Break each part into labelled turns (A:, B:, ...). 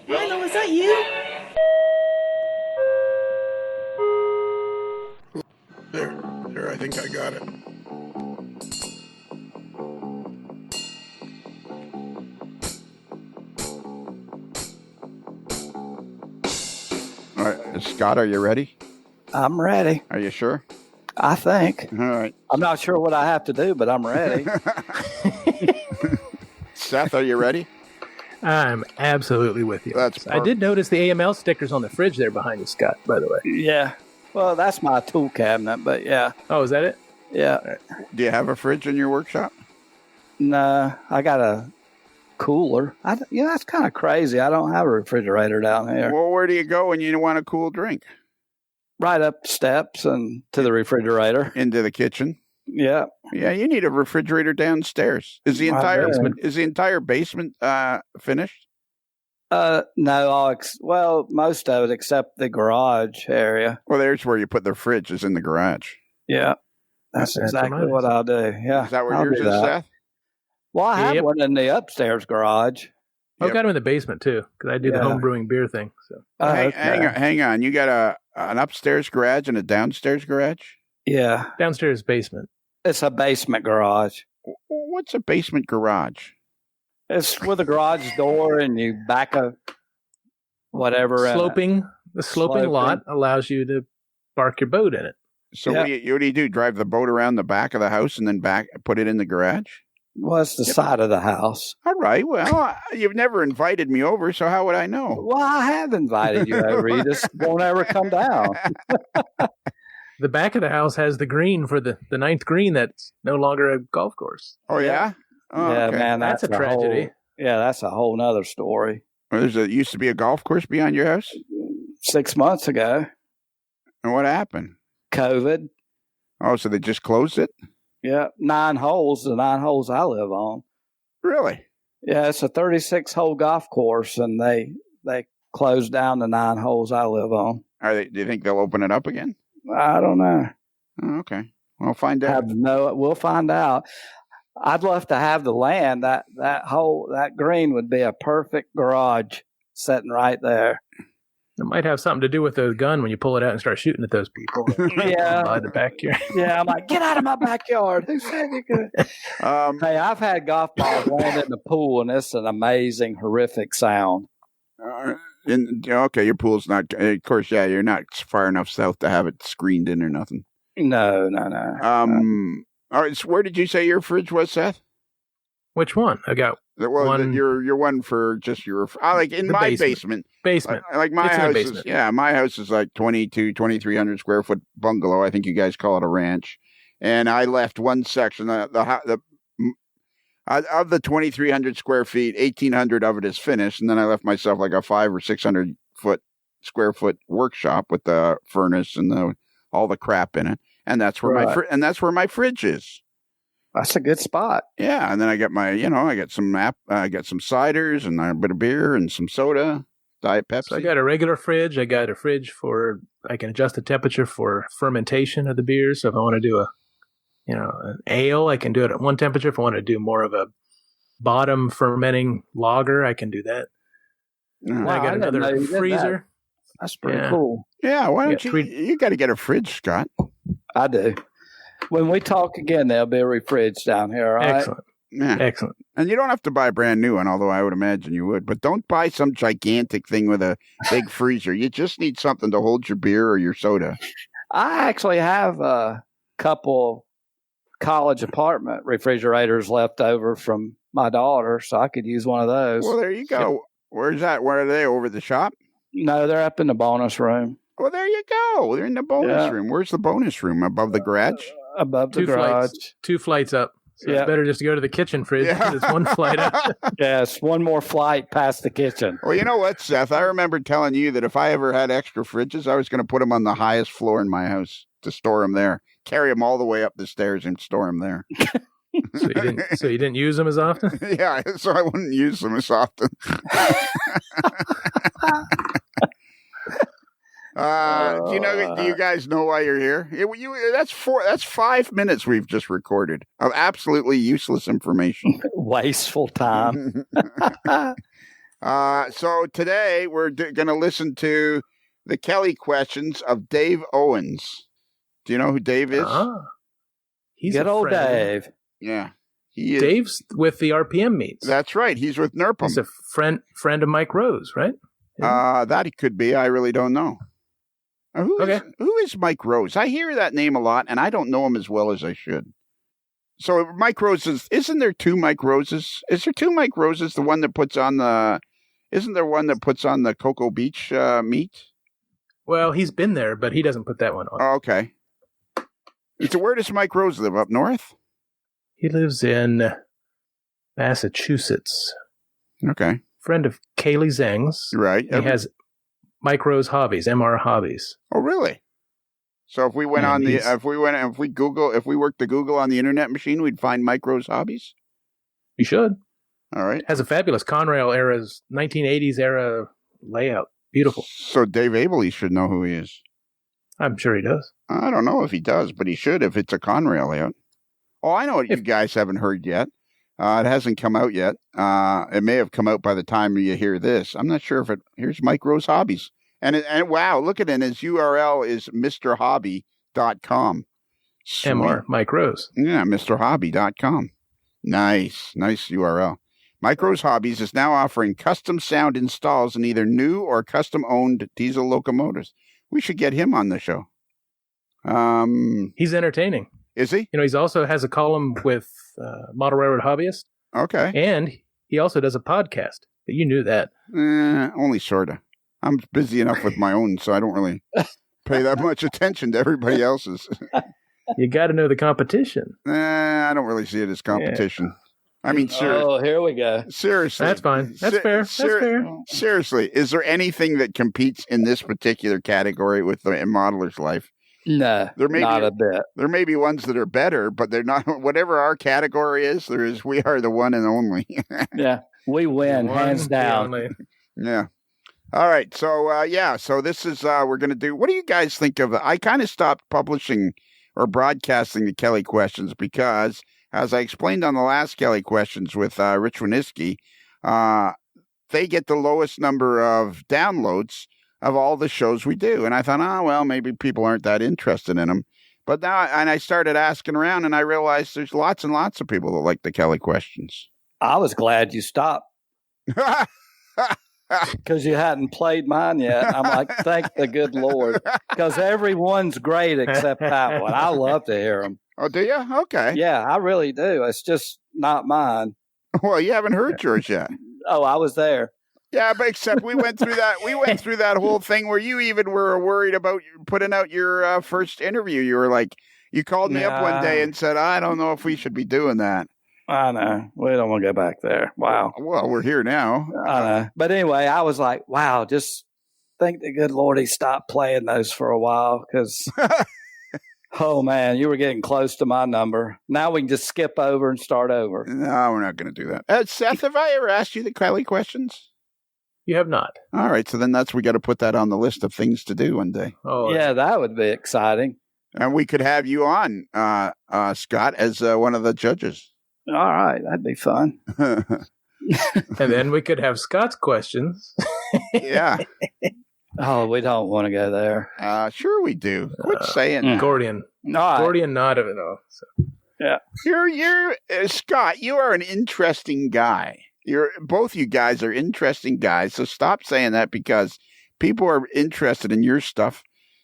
A: Milo, is that you?
B: There, I think I got it. All right, Scott, are you ready?
C: I'm ready.
B: Are you sure?
C: I think.
B: All right.
C: I'm not sure what I have to do, but I'm ready.
B: Seth, are you ready?
D: I'm absolutely with you.
B: That's
D: I did notice the AML stickers on the fridge there behind you, Scott, by the way.
C: Yeah. Well, that's my tool cabinet, but yeah.
D: Oh, is that it?
C: Yeah.
B: Do you have a fridge in your workshop?
C: No, I got a cooler. That's kind of crazy. I don't have a refrigerator down here.
B: Well, where do you go when you want a cool drink?
C: Right up steps and to the refrigerator.
B: Into the kitchen?
C: Yeah.
B: Yeah, you need a refrigerator downstairs. Is the entire basement finished?
C: No, most of it except the garage area.
B: Well, there's where you put the fridge, is in the garage.
C: Yeah. That's exactly what I'll do. Yeah.
B: Is that where yours is, Seth?
C: Well, I have one in the upstairs garage.
D: I've got them in the basement, too, because I do the home brewing beer thing. So.
B: Hang on. You got an upstairs garage and a downstairs garage?
C: Yeah.
D: Downstairs basement.
C: It's a basement garage.
B: What's a basement garage?
C: It's with a garage door and you back a whatever.
D: The sloping lot allows you to park your boat in it.
B: So what do you do? Drive the boat around the back of the house and then put it in the garage?
C: Well, it's the side of the house.
B: All right. Well, you've never invited me over, so how would I know?
C: Well, I have invited you over. You just won't ever come down.
D: The back of the house has the green for the ninth green that's no longer a golf course.
B: Oh, yeah? Oh,
C: yeah,
B: okay.
C: man,
D: that's a tragedy.
C: That's a whole nother story.
B: Well, used to be a golf course behind your house?
C: 6 months ago.
B: And what happened?
C: COVID.
B: Oh, so they just closed it?
C: Yeah, 9 holes, the 9 holes I live on.
B: Really?
C: Yeah, it's a 36-hole golf course, and they closed down the 9 holes I live on.
B: Do you think they'll open it up again?
C: I don't know.
B: Oh, okay. We'll find out.
C: We'll find out. I'd love to have the land. That green would be a perfect garage sitting right there.
D: It might have something to do with the gun when you pull it out and start shooting at those people.
C: Yeah.
D: By the backyard.
C: Yeah, I'm like, get out of my backyard. Who said you could? Hey, I've had golf balls land in the pool, and it's an amazing, horrific sound.
B: Okay, your pool's not, of course, you're not far enough south to have it screened in or nothing.
C: No.
B: All right, so where did you say your fridge was, Seth?
D: Which one? I got one.
B: Your one for just your, like in my basement. Like my house is, my house is like 2,300 square foot bungalow. I think you guys call it a ranch. And I left one section, of the 2,300 square feet, 1,800 of it is finished. And then I left myself like a 500 or 600 square foot workshop with the furnace and all the crap in it. And that's where my fridge is.
C: That's a good spot.
B: Yeah, and then I got I got some ciders and a bit of beer and some soda, Diet Pepsi.
D: So I got a regular fridge. I got a fridge I can adjust the temperature for fermentation of the beer. So if I want to do an ale, I can do it at one temperature. If I want to do more of a bottom fermenting lager, I can do that.
C: Wow,
D: I got another freezer.
C: That's pretty cool.
B: Yeah, why don't you got to get a fridge, Scott.
C: I do. When we talk again, there'll be a fridge down here, all right?
D: Excellent.
B: Yeah.
D: Excellent.
B: And you don't have to buy a brand new one, although I would imagine you would. But don't buy some gigantic thing with a big freezer. You just need something to hold your beer or your soda.
C: I actually have a couple college apartment refrigerators left over from my daughter, so I could use one of those.
B: Well, there you go. Where's that? Where are they? Over at the shop?
C: No, they're up in the bonus room.
B: Well, there you go. They're in the bonus room. Where's the bonus room? Above the garage?
C: Above the garage.
D: 2 flights up. So it's better just to go to the kitchen fridge because it's 1 flight up.
C: Yes, one more flight past the kitchen.
B: Well, you know what, Seth? I remember telling you that if I ever had extra fridges, I was going to put them on the highest floor in my house to store them there. Carry them all the way up the stairs and store them there.
D: So you didn't use them as often?
B: Yeah, so I wouldn't use them as often. Do you guys know why you're here? That's 5 minutes we've just recorded of absolutely useless information.
C: Wasteful time.
B: So today we're going to listen to the Kelly questions of Dave Owens. Do you know who Dave is?
C: He's good old Dave.
B: Yeah. He is.
D: Dave's with the RPM meets.
B: That's right. He's with NERPM.
D: He's a friend of Mike Rose, right?
B: That it could be. I really don't know. Who is Mike Rose? I hear that name a lot, and I don't know him as well as I should. So Mike Rose isn't there two Mike Roses? Is there two Mike Roses? The one that puts on isn't there one that puts on the Cocoa Beach meat?
D: Well, he's been there, but he doesn't put that one on.
B: Oh, okay. So where does Mike Rose live? Up north?
D: He lives in Massachusetts.
B: Okay.
D: Friend of Kaylee Zeng's.
B: Right.
D: He has Mike Rose Hobbies, MR Hobbies.
B: Oh, really? So if we went if we worked the Google on the internet machine, we'd find Mike Rose Hobbies?
D: You should.
B: All right.
D: Has a fabulous Conrail 1980s era layout. Beautiful.
B: So Dave Abel should know who he is.
D: I'm sure he does.
B: I don't know if he does, but he should if it's a Conrail layout. Oh, I know what you guys haven't heard yet. It hasn't come out yet. It may have come out by the time you hear this. I'm not sure if here's Mike Rose Hobbies. And wow, look at it. His URL is mrhobby.com.
D: MR Mike Rose.
B: Yeah, mrhobby.com. Nice URL. Mike Rose Hobbies is now offering custom sound installs in either new or custom-owned diesel locomotives. We should get him on the show.
D: He's entertaining.
B: Is he?
D: He's also has a column with Model Railroad Hobbyist.
B: Okay.
D: And he also does a podcast. But you knew that.
B: Only sort of. I'm busy enough with my own, so I don't really pay that much attention to everybody else's.
D: You got to know the competition.
B: I don't really see it as competition. Yeah. I mean, seriously.
C: Oh, here we go.
B: Seriously.
D: That's fine. That's fair. That's fair.
B: Seriously, is there anything that competes in this particular category with the modeler's life?
C: No, not a bit.
B: There may be ones that are better, but they're not. Whatever our category is, we are the one and only.
C: Yeah, we win, hands down.
B: Yeah. All right. So, so this is, we're going to do, what do you guys think of, I kind of stopped publishing or broadcasting the Kelly questions because, as I explained on the last Kelly questions with Rich Winiski, they get the lowest number of downloads of all the shows we do. And I thought, maybe people aren't that interested in them. But now, I started asking around and I realized there's lots and lots of people that like the Kelly questions.
C: I was glad you stopped. Because you hadn't played mine yet. I'm like, thank the good Lord. Because everyone's great except that one. I love to hear them.
B: Oh, do you? Okay.
C: Yeah, I really do. It's just not mine.
B: Well, you haven't heard yours yet.
C: Oh, I was there.
B: Yeah, but except we went through that. We went through that whole thing where you even were worried about putting out your first interview. You were like, you called me up one day and said, I don't know if we should be doing that.
C: I know. We don't want to go back there. Wow.
B: Well, we're here now.
C: I know. But anyway, I was like, wow, just thank the good Lord he stopped playing those for a while because, oh, man, you were getting close to my number. Now we can just skip over and start over.
B: No, we're not going to do that. Seth, have I ever asked you the Kelly questions?
D: You have not.
B: All right. So then we got to put that on the list of things to do one day.
C: Oh, yeah, that would be exciting.
B: And we could have you on, Scott, as one of the judges.
C: All right, that'd be fun.
D: And then we could have Scott's questions.
B: Yeah.
C: Oh, we don't want to go there.
B: Sure we do. Quit saying
D: Gordian.
C: No,
D: Gordian not of it all. So.
C: Yeah.
B: You're Scott, you are an interesting guy. Both you guys are interesting guys. So stop saying that because people are interested in your stuff.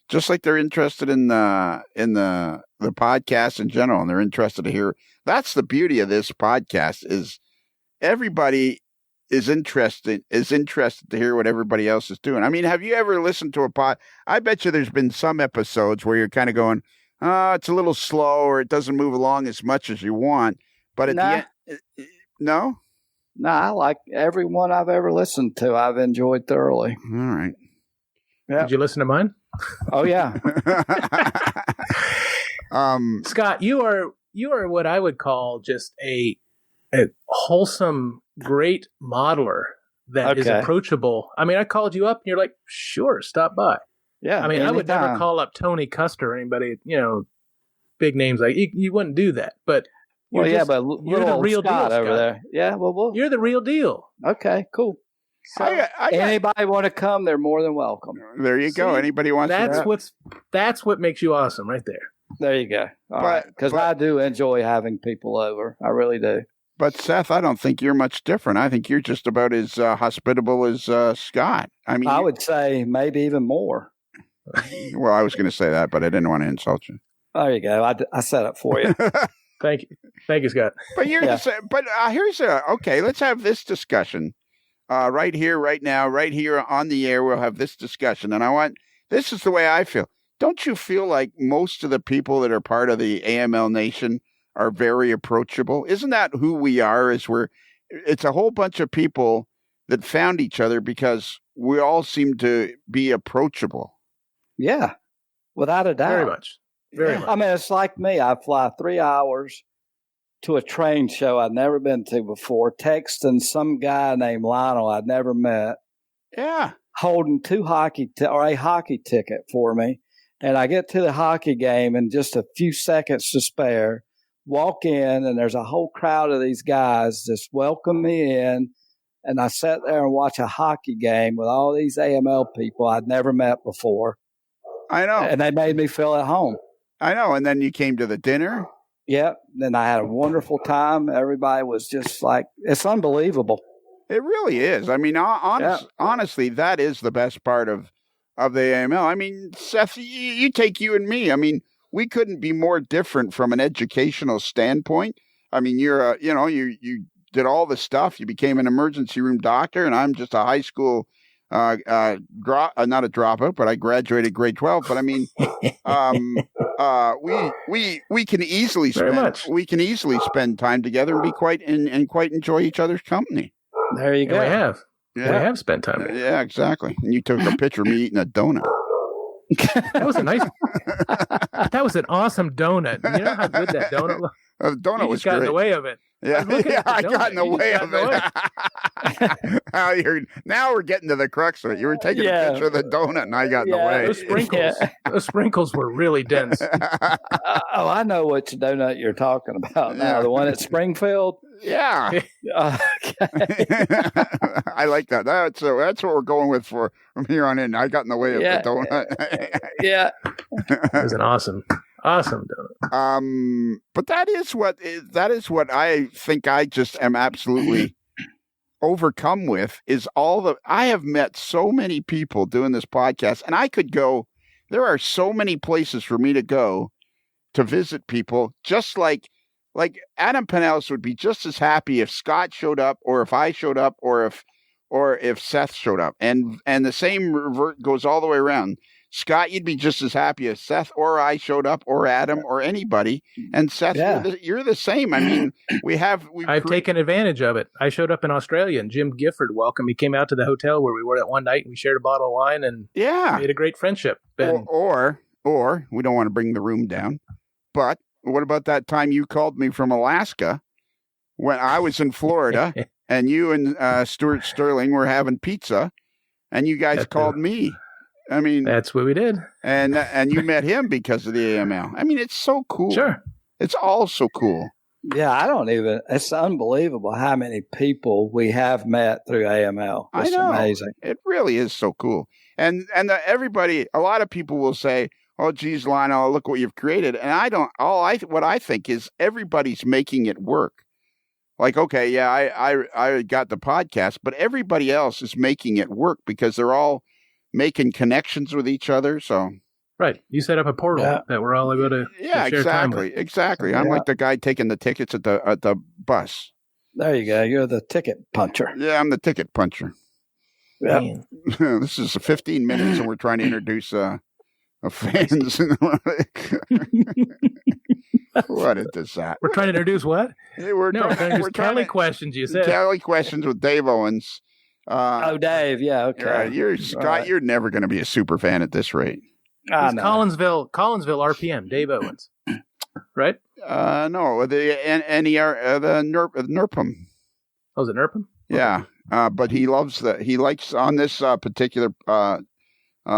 B: Just like they're interested in the podcast in general, and they're interested to hear. That's the beauty of this podcast is everybody is interested to hear what everybody else is doing. I mean, have you ever listened to a pod? I bet you there's been some episodes where you're kind of going, it's a little slow or it doesn't move along as much as you want. But at the end, no?
C: No, I like every one I've ever listened to. I've enjoyed thoroughly.
B: All right.
C: Yep.
D: Did you listen to mine?
C: Oh, yeah.
D: Scott, you are what I would call just a wholesome, great modeler that is approachable. I mean, I called you up and you're like, sure, stop by.
C: Yeah.
D: I mean, I would never call up Tony Custer or anybody, big names like you wouldn't do that. But
C: but you're the real deal over there. Yeah,
D: you're the real deal.
C: Okay, cool. So anybody want to come? They're more than welcome.
B: There you go. Anybody wants
D: to? That's what makes you awesome, right there.
C: There you go. Because I do enjoy having people over. I really do.
B: But Seth, I don't think you're much different. I think you're just about as hospitable as Scott. I mean,
C: I would say maybe even more.
B: Well, I was going to say that, but I didn't want to insult you.
C: There you go. I set it for you.
D: Thank you, Scott.
B: But here's okay. Let's have this discussion right here, right now, right here on the air. We'll have this discussion, and this is the way I feel. Don't you feel like most of the people that are part of the AML Nation are very approachable? Isn't that who we are? It's a whole bunch of people that found each other because we all seem to be approachable.
C: Yeah, without a doubt.
D: Very much. Very much.
C: I mean, it's like me. I fly 3 hours to a train show I'd never been to before, texting some guy named Lionel I'd never met.
B: Yeah.
C: Holding a hockey ticket for me. And I get to the hockey game in just a few seconds to spare, walk in, and there's a whole crowd of these guys just welcome me in. And I sat there and watch a hockey game with all these AML people I'd never met before.
B: I know.
C: And they made me feel at home.
B: I know. And then you came to the dinner.
C: Yep. Then I had a wonderful time. Everybody was just like, it's unbelievable.
B: It really is. I mean, honestly, that is the best part of the AML. I mean, Seth, you take you and me. I mean, we couldn't be more different from an educational standpoint. I mean, you did all the stuff. You became an emergency room doctor, and I'm just a high school not a dropout, but I graduated grade 12. But I mean, we can easily spend time together and be quite enjoy each other's company.
C: There you go.
D: We have. Yeah. We have spent time together.
B: Yeah, exactly. And you took a picture of me eating a donut.
D: That was an awesome donut. You know how good that donut was?
B: The donut was great.
D: You got in the way of it.
B: Yeah, I got in the way of it. Now we're getting to the crux of it. You were taking a picture of the donut, and I got in the way.
D: Those sprinkles were really dense.
C: I know which donut you're talking about now. The one at Springfield?
B: Yeah.
C: Okay.
B: I like that. That's what we're going with from here on in. I got in the way of the donut.
C: Yeah.
D: It was an awesome donut.
B: But that is what I think I just am absolutely overcome with is I have met so many people doing this podcast, and I could go, there are so many places for me to go to visit people, just like Adam Pinellas would be just as happy if Scott showed up, or if I showed up, or if Seth showed up, and the same revert goes all the way around. Scott, you'd be just as happy if Seth or I showed up, or Adam, or anybody. And Seth, you're the same. I mean, I've
D: taken advantage of it. I showed up in Australia, and Jim Gifford welcomed me. He came out to the hotel where we were that one night, and we shared a bottle of wine, and made a great friendship.
B: Or we don't want to bring the room down, but what about that time you called me from Alaska when I was in Florida, and you and Stuart Sterling were having pizza, and you guys called me? I mean,
D: that's what we did.
B: And you met him because of the AML. I mean, it's so cool.
D: Sure.
B: It's all so cool.
C: Yeah, it's unbelievable how many people we have met through AML. It's amazing.
B: It really is so cool. And everybody, a lot of people will say, oh, geez, Lionel, look what you've created. And what I think is everybody's making it work. Like, okay, yeah, I got the podcast, but everybody else is making it work because they're all making connections with each other. So
D: right, you set up a portal that we're all able to share time with.
B: Exactly. I'm like the guy taking the tickets at the bus.
C: There you go. You're the ticket puncher.
B: Yeah, I'm the ticket puncher.
C: Yeah.
B: This is 15 minutes, and we're trying to introduce fans. What is that?
D: We're trying to introduce what?
B: We're trying to introduce
D: Kelly questions. You said
B: Kelly questions with Dave Owens.
C: Dave, yeah, okay.
B: Scott, right. You're never going to be a super fan at this rate.
D: Collinsville RPM, Dave Owens, right?
B: No, the NERPM.
D: Oh, is it NERPM?
B: Yeah, but he likes on this particular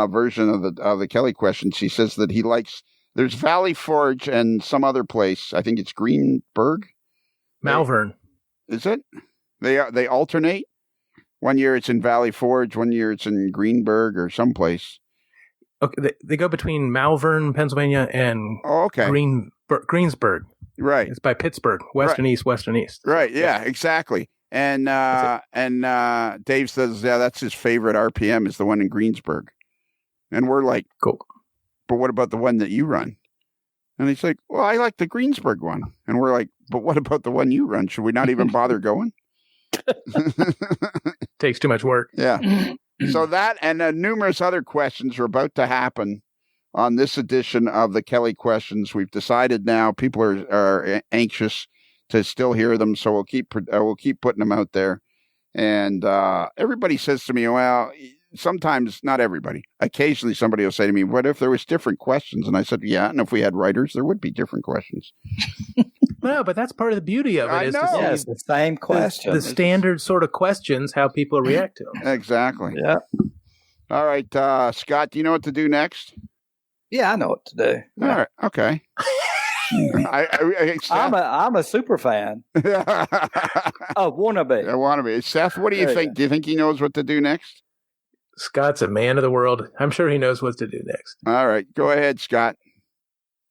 B: version of the Kelly questions. He says that he likes. There's Valley Forge and some other place. I think it's Greenberg.
D: Malvern.
B: Is it? They alternate. One year it's in Valley Forge. One year it's in Greenberg or someplace.
D: Okay, they go between Malvern, Pennsylvania, and Greensburg.
B: Right.
D: It's by Pittsburgh, west and east, west and east.
B: Right. Yeah. Exactly. And Dave says, yeah, that's his favorite RPM is the one in Greensburg. And we're like,
D: cool.
B: But what about the one that you run? And he's like, well, I like the Greensburg one. And we're like, but what about the one you run? Should we not even bother going?
D: Takes too much work.
B: Yeah. So that and numerous other questions are about to happen on this edition of the Kelly questions. We've decided now people are anxious to still hear them, so we'll keep putting them out there. And everybody says to me, well, sometimes, not everybody, occasionally somebody will say to me, what if there was different questions? And I said, yeah, and if we had writers, there would be different questions.
D: No, but that's part of the beauty of it.
B: I know.
C: Yes, the same question.
D: The standard sort of questions, how people react to them.
B: Exactly.
C: Yeah.
B: All right, Scott, do you know what to do next?
C: Yeah, I know what to do.
B: All right. Okay.
C: I'm a super fan. Wannabe.
B: I wannabe. Seth, what do you think? Do you think he knows what to do next?
D: Scott's a man of the world. I'm sure he knows what to do next.
B: All right. Go ahead, Scott.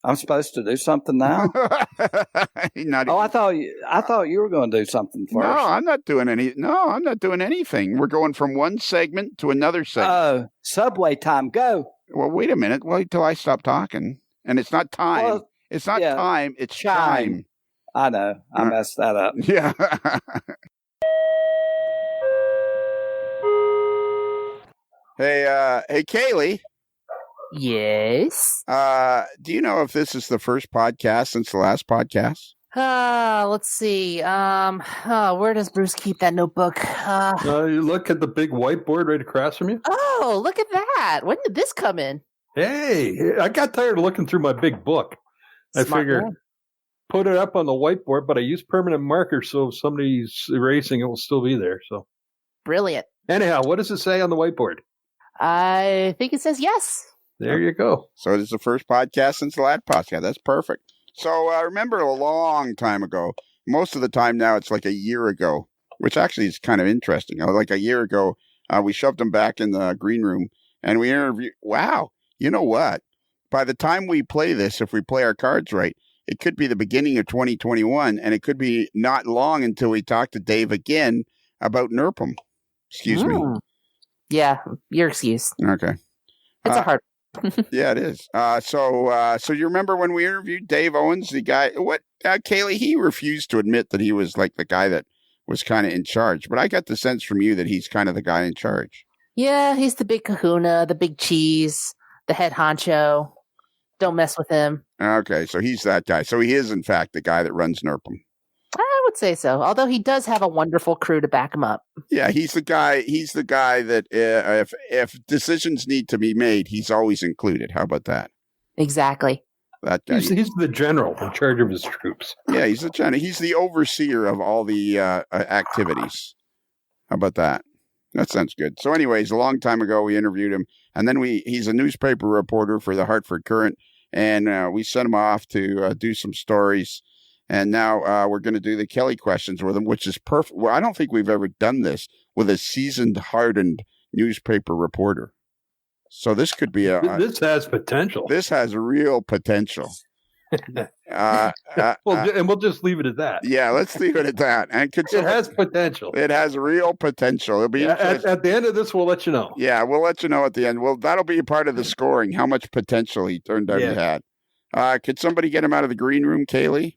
C: I'm supposed to do something now? I thought you were going to do something first.
B: No, I'm not doing anything. We're going from one segment to another segment.
C: Oh, subway time. Go.
B: Well, wait a minute. Wait till I stop talking. And it's not time. Well, it's not time. It's chime.
C: I know. I messed that up.
B: Yeah. Hey, Kaylee.
A: Yes.
B: Do you know if this is the first podcast since the last podcast?
A: Let's see. Where does Bruce keep that notebook?
E: You look at the big whiteboard right across from you.
A: Oh, look at that. When did this come in?
E: Hey, I got tired of looking through my big book. I figured put it up on the whiteboard, but I use permanent markers, so if somebody's erasing, it will still be there. So
A: brilliant.
E: Anyhow, what does it say on the whiteboard?
A: I think it says yes.
E: There you go.
B: So it is the first podcast since the last podcast. That's perfect. So I remember a long time ago, most of the time now it's like a year ago, which actually is kind of interesting. Like a year ago, we shoved them back in the green room and we interviewed. Wow. You know what? By the time we play this, if we play our cards right, it could be the beginning of 2021 and it could be not long until we talk to Dave again about NERPM. Excuse me.
A: Yeah, your excuse.
B: Okay.
A: It's a hard
B: yeah, it is. So you remember when we interviewed Dave Owens, the guy? Kaylee? He refused to admit that he was like the guy that was kind of in charge. But I got the sense from you that he's kind of the guy in charge.
A: Yeah, he's the big kahuna, the big cheese, the head honcho. Don't mess with him.
B: Okay, so he's that guy. So he is, in fact, the guy that runs NERPM.
A: I would say so. Although he does have a wonderful crew to back him up.
B: Yeah, he's the guy. He's the guy that if decisions need to be made, he's always included. How about that?
A: Exactly.
B: That guy.
E: He's the general in charge of his troops.
B: Yeah, he's the general. He's the overseer of all the activities. How about that? That sounds good. So, anyways, a long time ago we interviewed him, and then he's a newspaper reporter for the Hartford Courant, and we sent him off to do some stories. And now we're going to do the Kelly questions with him, which is perfect. Well, I don't think we've ever done this with a seasoned, hardened newspaper reporter. So this could be
E: this has potential.
B: This has real potential.
E: And we'll just leave it at that.
B: Yeah, let's leave it at that. And
E: it has potential.
B: It has real potential. It'll be
E: at the end of this, we'll let you know.
B: Yeah, we'll let you know at the end. Well, that'll be a part of the scoring. How much potential he turned out he had. Could somebody get him out of the green room, Kaylee?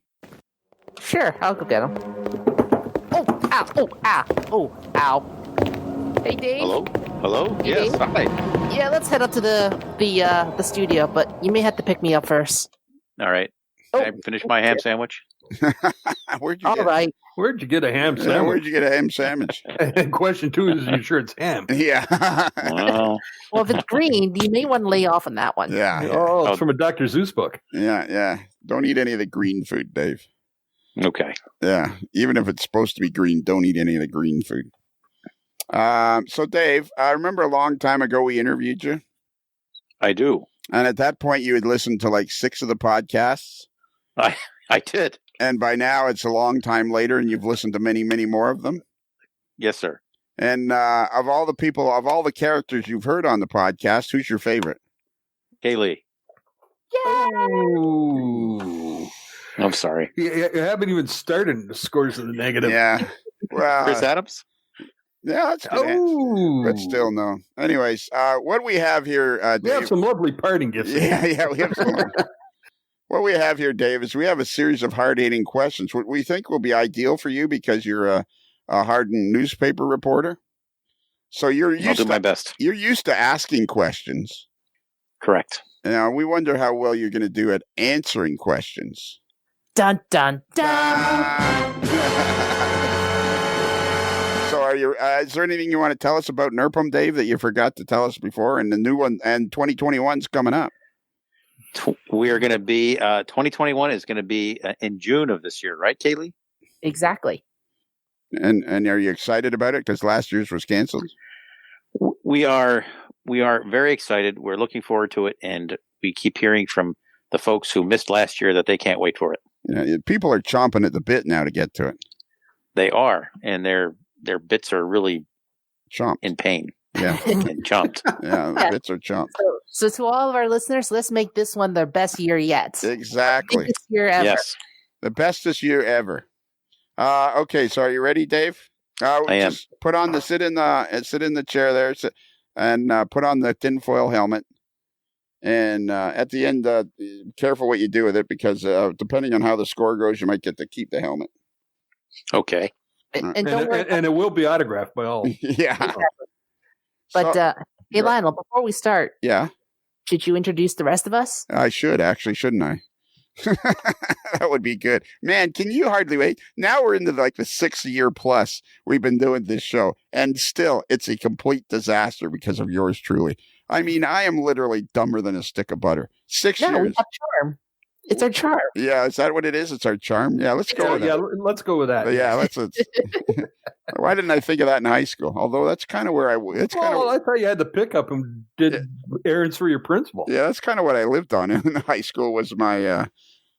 A: Sure, I'll go get him. Oh, ow, oh, ow, oh, ow. Hey, Dave.
F: Hello?
A: Hey,
F: yes,
A: Dave.
F: hi.
A: Yeah, let's head up to the studio, but you may have to pick me up first.
F: All right. Can I finish my ham sandwich?
B: Where'd you
E: get a ham sandwich?
B: Where'd you get a ham sandwich?
E: And question 2 is, are you sure it's ham?
B: Yeah.
F: Well,
A: if it's green, you may want to lay off on that one.
B: Yeah.
E: Oh, it's from a Dr. Zeus book.
B: Yeah. Don't eat any of the green food, Dave.
F: Okay.
B: Yeah. Even if it's supposed to be green, don't eat any of the green food. So, Dave, I remember a long time ago we interviewed you.
F: I do.
B: And at that point, you had listened to like 6 of the podcasts.
F: I did.
B: And by now, it's a long time later, and you've listened to many, many more of them.
F: Yes, sir.
B: And of all the characters you've heard on the podcast, who's your favorite?
F: Kaylee.
E: Oh.
F: I'm sorry.
E: You haven't even started the scores of the negative.
B: Yeah. Well,
F: Chris Adams?
B: Yeah, that's good. But still, no. Anyways, what do we have here, Dave?
E: We have some lovely parting gifts.
B: Yeah, we have some. What we have here, Dave, is we have a series of hard-hitting questions, what we think will be ideal for you because you're a hardened newspaper reporter. So
F: I'll do my best.
B: You're used to asking questions.
F: Correct.
B: Now, we wonder how well you're going to do at answering questions.
A: Dun, dun, dun.
B: So is there anything you want to tell us about NERPM, Dave, that you forgot to tell us before? And the new one, and 2021's coming up.
F: We are going to be, 2021 is going to be in June of this year, right, Kaylee?
A: Exactly.
B: And are you excited about it? Because last year's was canceled.
F: We are very excited. We're looking forward to it. And we keep hearing from the folks who missed last year that they can't wait for it.
B: Yeah, people are chomping at the bit now to get to it.
F: They are. And their bits are really
B: chomped
F: in pain.
B: Yeah.
F: And chomped.
B: Yeah, the bits are chomped.
A: So to all of our listeners, let's make this one the best year yet.
B: Exactly.
A: Biggest year ever.
F: Yes.
B: The bestest year ever. Okay, so are you ready, Dave?
F: I am.
B: Just sit in the chair there, and put on the tinfoil helmet. And at the end, careful what you do with it because depending on how the score goes, you might get to keep the helmet.
F: Okay.
A: And don't worry.
E: And it will be autographed by all.
B: Yeah.
A: But hey, Lionel, before we start,
B: yeah,
A: should you introduce the rest of us?
B: I should actually, shouldn't I? That would be good. Man, can you hardly wait? Now we're into like the 6th year plus we've been doing this show, and still it's a complete disaster because of yours truly. I mean, I am literally dumber than a stick of butter. 6 years.
A: We have charm. It's our charm.
B: Yeah, is that what it is? It's our charm? Yeah, let's go with that.
E: Yeah, let's go with that.
B: Yeah, let's why didn't I think of that in high school? Although that's kind of where I
E: I thought you had the pickup and did errands for your principal.
B: Yeah, that's kind of what I lived on in high school was my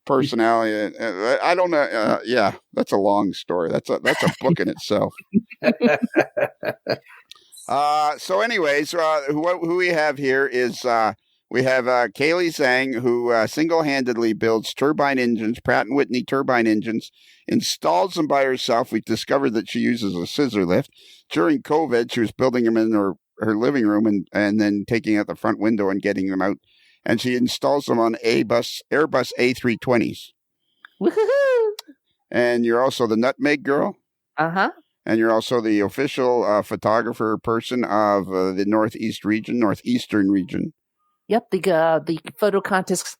B: personality. I don't know. Yeah, that's a long story. That's a book in itself. So anyways, who we have here is we have Kaylee Zhang, who single-handedly builds turbine engines, Pratt & Whitney turbine engines, installs them by herself. We've discovered that she uses a scissor lift. During COVID, she was building them in her living room and then taking out the front window and getting them out. And she installs them on Airbus A320s.
A: Woohoo!
B: And you're also the Nutmeg Girl.
A: Uh-huh.
B: And you're also the official photographer person of the northeastern region.
A: Yep, the photo contest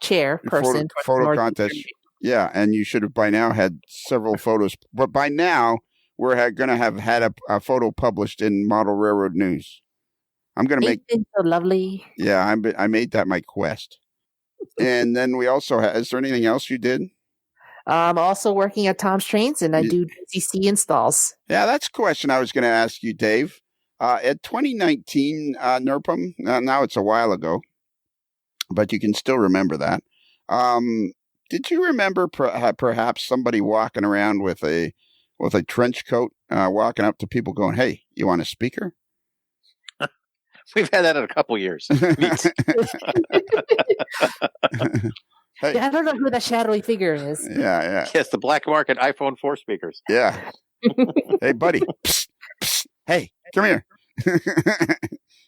A: chair person.
B: Photo contest. Yeah, and you should have by now had several photos. But by now, we're going to have had a photo published in Model Railroad News. I'm going to make
A: it so lovely.
B: Yeah, I made that my quest. And then we also have, is there anything else you did?
A: I'm also working at Tom's Trains, and I do DCC installs. Yeah,
B: that's a question I was going to ask you, Dave. At 2019 NERPM, now it's a while ago, but you can still remember that. Did you remember perhaps somebody walking around with a trench coat, walking up to people going, "Hey, you want a speaker?"
F: We've had that in a couple years.
B: Hey.
A: Yeah, I don't know who that shadowy figure is.
B: Yeah.
F: Yes, the black market iPhone 4 speakers.
B: Yeah. Hey, buddy. Psst, psst. Hey, come here.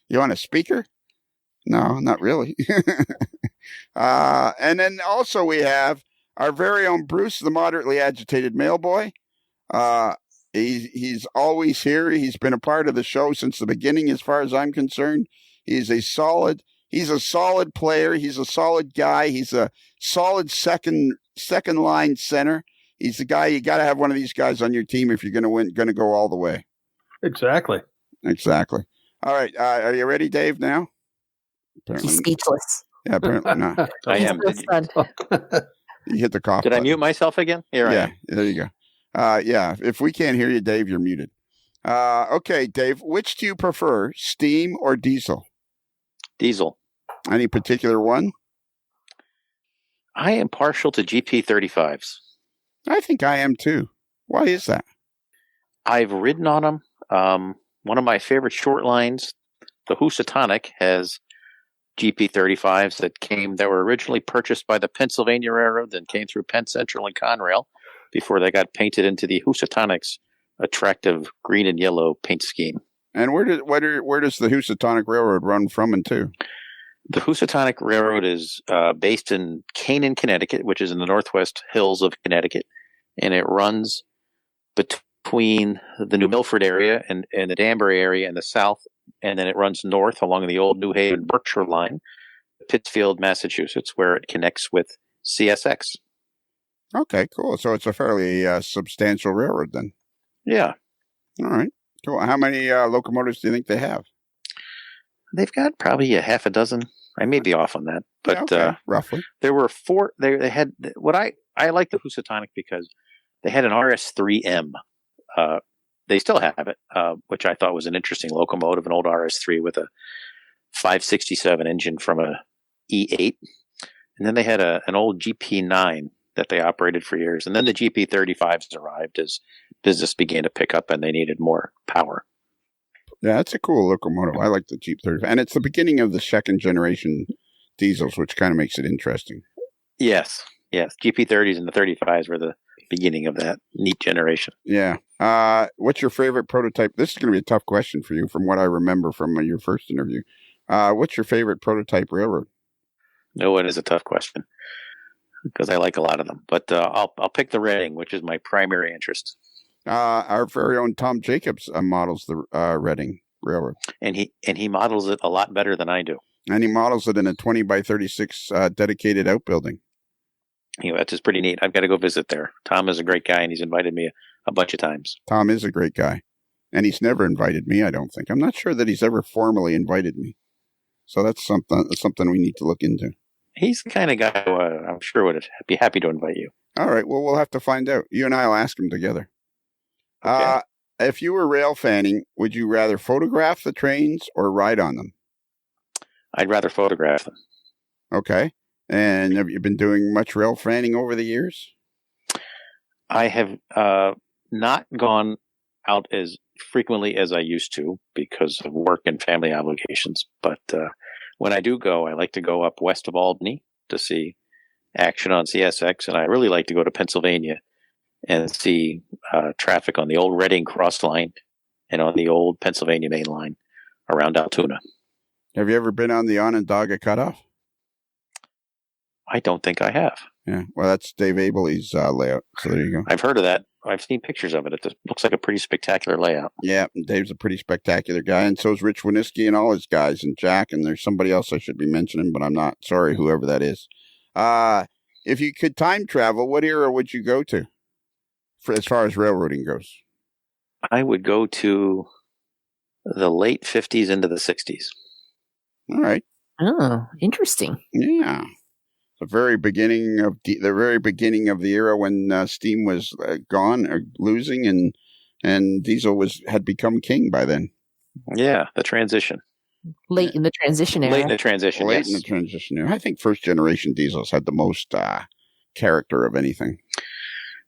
B: You want a speaker? No, not really. And then also we have our very own Bruce, the moderately agitated mailboy. He's always here. He's been a part of the show since the beginning, as far as I'm concerned. He's a solid player. He's a solid guy. He's a solid second line center. He's the guy, you got to have one of these guys on your team if you're going to go all the way.
E: Exactly.
B: All right. Are you ready, Dave, now?
A: Apparently. He's speechless.
B: Yeah, apparently not.
F: I am.
B: You hit the cough
F: Did
B: button.
F: I mute myself again? Here I am.
B: There you go. Yeah, if we can't hear you, Dave, you're muted. Okay, Dave, which do you prefer, steam or diesel?
F: Diesel.
B: Any particular one?
F: I am partial to GP35s.
B: I think I am too. Why is that?
F: I've ridden on them. One of my favorite short lines, the Housatonic, has GP35s that were originally purchased by the Pennsylvania Railroad, then came through Penn Central and Conrail before they got painted into the Housatonic's attractive green and yellow paint scheme.
B: And where does the Housatonic Railroad run from and to?
F: The Housatonic Railroad is based in Canaan, Connecticut, which is in the northwest hills of Connecticut, and it runs between the New Milford area and the Danbury area in the south, and then it runs north along the old New Haven Berkshire line, Pittsfield, Massachusetts, where it connects with CSX.
B: Okay, cool. So it's a fairly substantial railroad then.
F: Yeah.
B: All right. Cool. How many locomotives do you think they have?
F: They've got probably a half a dozen. I may be off on that, but
B: yeah, okay. Roughly.
F: There were four. They had what I like the Housatonic because they had an RS3M. They still have it, which I thought was an interesting locomotive, an old RS3 with a 567 engine from a E8, and then they had an old GP9 that they operated for years, and then the GP35s arrived as business began to pick up and they needed more power.
B: Yeah, that's a cool locomotive. I like the Jeep 35. And it's the beginning of the second generation diesels, which kind of makes it interesting.
F: Yes. GP30s and the 35s were the beginning of that neat generation.
B: Yeah. What's your favorite prototype? This is going to be a tough question for you from what I remember from your first interview. What's your favorite prototype railroad?
F: No, it is a tough question because I like a lot of them. But I'll pick the Reading, which is my primary interest.
B: Our very own Tom Jacobs models the Reading Railroad,
F: and he models it a lot better than I do.
B: And he models it in a 20 by 36 dedicated outbuilding.
F: That's just pretty neat. I've got to go visit there. Tom is a great guy, and he's invited me a bunch of times.
B: Tom is a great guy, and he's never invited me. I don't think. I'm not sure that he's ever formally invited me. So that's something we need to look into. He's
F: the kind of guy who I'm sure would be happy to invite you.
B: All right. Well, we'll have to find out. You and I will ask him together.
F: Okay.
B: If you were rail fanning, would you rather photograph the trains or ride on them?
F: I'd rather photograph them.
B: Okay. And have you been doing much rail fanning over the years?
F: I have not gone out as frequently as I used to because of work and family obligations. But when I do go, I like to go up west of Albany to see action on CSX, and I really like to go to Pennsylvania and see traffic on the old Reading Cross Line and on the old Pennsylvania Main Line around Altoona.
B: Have you ever been on the Onondaga Cutoff?
F: I don't think I have.
B: Yeah, well, that's Dave Abeley's layout, so there you go.
F: I've heard of that. I've seen pictures of it. It looks like a pretty spectacular layout.
B: Yeah, Dave's a pretty spectacular guy, and so is Rich Winiski and all his guys, and Jack, and there's somebody else I should be mentioning, but I'm not. Sorry, whoever that is. If you could time travel, what era would you go to? As far as railroading goes,
F: I would go to the late 50s into the 60s.
B: All right.
A: Oh, interesting.
B: Yeah, the very beginning of the era when steam was gone or losing, and diesel had become king by then.
F: Yeah, the transition.
A: Late in the transition era.
F: Late in the transition
B: era. I think first generation diesels had the most character of anything.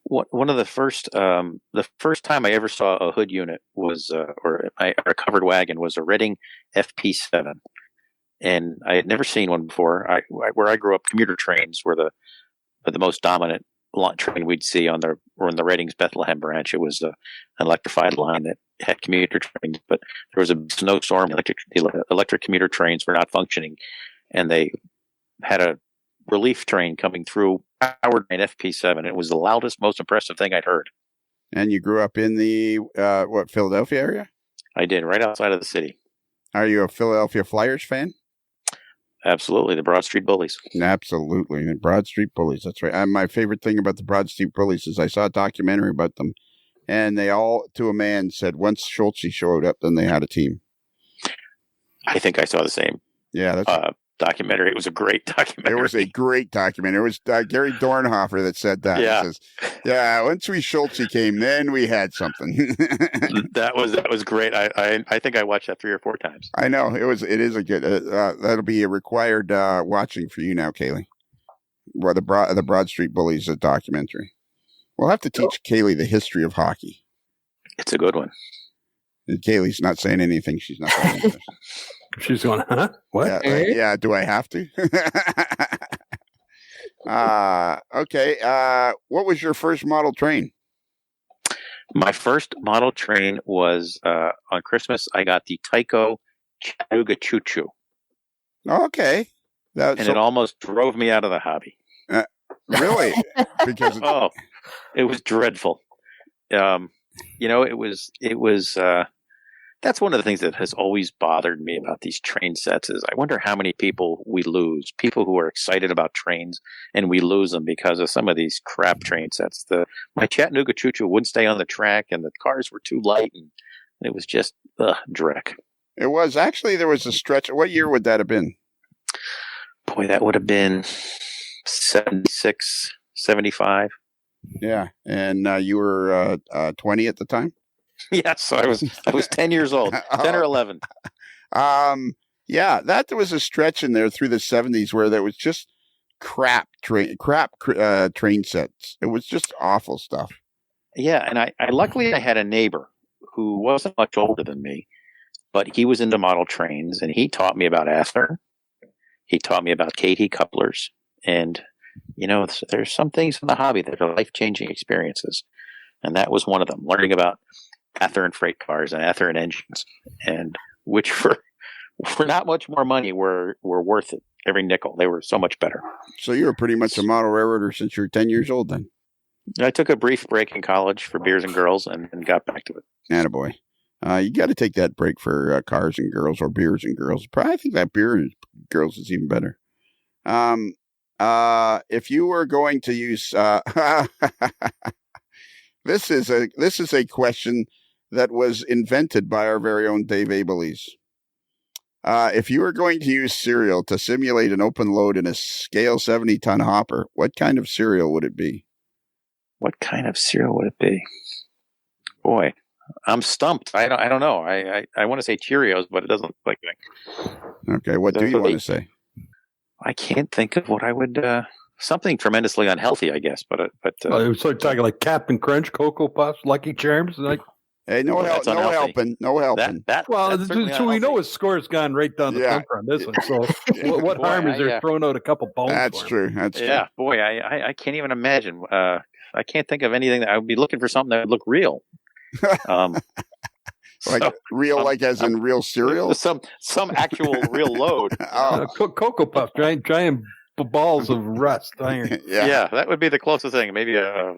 F: One of the first time I ever saw a hood unit was, or a covered wagon was a Reading FP7, and I had never seen one before. Where I grew up, commuter trains were the most dominant train we'd see on the Reading's Bethlehem branch. It was an electrified line that had commuter trains, but there was a snowstorm. Electric commuter trains were not functioning, and they had a relief train coming through powered by an FP7. It was the loudest, most impressive thing I'd heard.
B: And you grew up in the Philadelphia area?
F: I did, right outside of the city.
B: Are you a Philadelphia Flyers fan?
F: Absolutely, the Broad Street Bullies.
B: Absolutely, the Broad Street Bullies. That's right. My favorite thing about the Broad Street Bullies is I saw a documentary about them, and they all, to a man, said once Schultze showed up, then they had a team.
F: I think I saw the same.
B: Yeah, that's
F: documentary. It was a great documentary.
B: It was a great documentary. It was Gary Dornhofer that said that.
F: Yeah.
B: He says, once Schultze came, then we had something.
F: That was great. I think I watched that 3 or 4 times.
B: I know. It is a good, that'll be a required watching for you now, Kaylee. Well, the Broad Street Bullies documentary. We'll have to teach Kaylee the history of hockey.
F: It's a good one.
B: And Kaylee's not saying anything. She's not saying anything.
E: She's going, huh? What?
B: Yeah, do I have to? Okay. What was your first model train?
F: My first model train was on Christmas. I got the Tyco Chattanooga Choo Choo.
B: Okay.
F: It almost drove me out of the hobby.
B: Really? Because
F: it was dreadful. It was. That's one of the things that has always bothered me about these train sets is I wonder how many people we lose, people who are excited about trains, and we lose them because of some of these crap train sets. My Chattanooga Choo Choo wouldn't stay on the track, and the cars were too light, and it was just dreck.
B: It was. Actually, there was a stretch. What year would that have been?
F: Boy, that would have been 76, 75.
B: Yeah, and you were 20 at the time?
F: Yes, I was 10 years old, 10 or 11.
B: Yeah, that was a stretch in there through the 70s where there was just crap train sets. It was just awful stuff.
F: Yeah, and I luckily I had a neighbor who wasn't much older than me, but he was into model trains, and he taught me about errr. He taught me about KT couplers, and there's some things in the hobby that are life-changing experiences, and that was one of them. Learning about errr in freight cars and errr in engines, and which for not much more money were worth it. Every nickel. They were so much better.
B: So you were pretty much a model railroader since you were 10 years old then?
F: I took a brief break in college for beers and girls and got back to it.
B: Attaboy. You got to take that break for cars and girls or beers and girls. I think that beer and girls is even better. If you were going to use, this is a question that was invented by our very own Dave Abelese. If you were going to use cereal to simulate an open load in a scale 70-ton hopper, what kind of cereal would it be?
F: What kind of cereal would it be? Boy, I'm stumped. I don't know. I want to say Cheerios, but it doesn't look like anything.
B: Okay, what do you want to say?
F: I can't think of what I would. Something tremendously unhealthy, I guess. But it
E: was like talking like Captain Crunch, Cocoa Puffs, Lucky Charms, like.
B: Hey, no helping.
E: So we know his score's gone right down the front on this one. So what harm is there throwing out a couple bones?
B: That's true. That's true.
F: Yeah, boy, I can't even imagine. I can't think of anything that I would be looking for something that would look real.
B: Like as in real cereal?
F: Some actual real load.
E: Cocoa Puffs, giant balls of rust iron.
F: Yeah, that would be the closest thing. Maybe a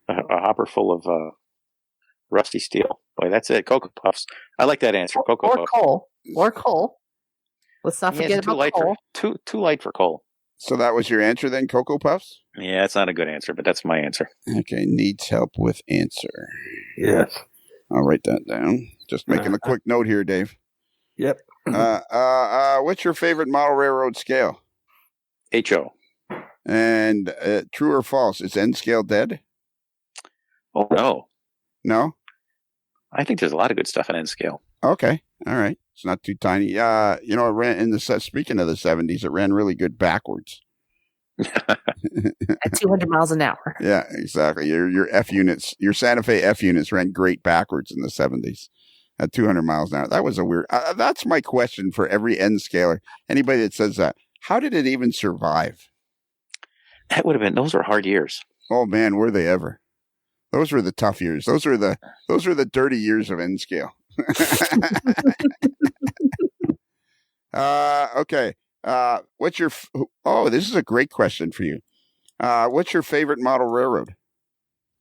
F: hopper full of rusty steel. Boy, that's it. Cocoa Puffs. I like that answer. Cocoa Puffs.
A: Coal. Let's not forget about coal.
F: Too light for coal.
B: So that was your answer then, Cocoa Puffs?
F: Yeah, it's not a good answer, but that's my answer.
B: Okay, needs help with answer.
E: Yes.
B: I'll write that down. Just making a quick note here, Dave.
E: Yep.
B: What's your favorite model railroad scale?
F: HO.
B: And true or false, is N scale dead?
F: Oh, no.
B: No?
F: I think there's a lot of good stuff in N scale.
B: Okay. All right. It's not too tiny. It ran in speaking of the 70s, it ran really good backwards.
A: At 200 miles an hour.
B: Yeah, exactly. Your F units, your Santa Fe F units ran great backwards in the 70s at 200 miles an hour. That was a weird, that's my question for every N scaler. Anybody that says that, how did it even survive?
F: That would have been, those were hard years.
B: Oh man, were they ever? Those were the tough years. Those were the dirty years of N scale. Okay. This is a great question for you. What's your favorite model railroad?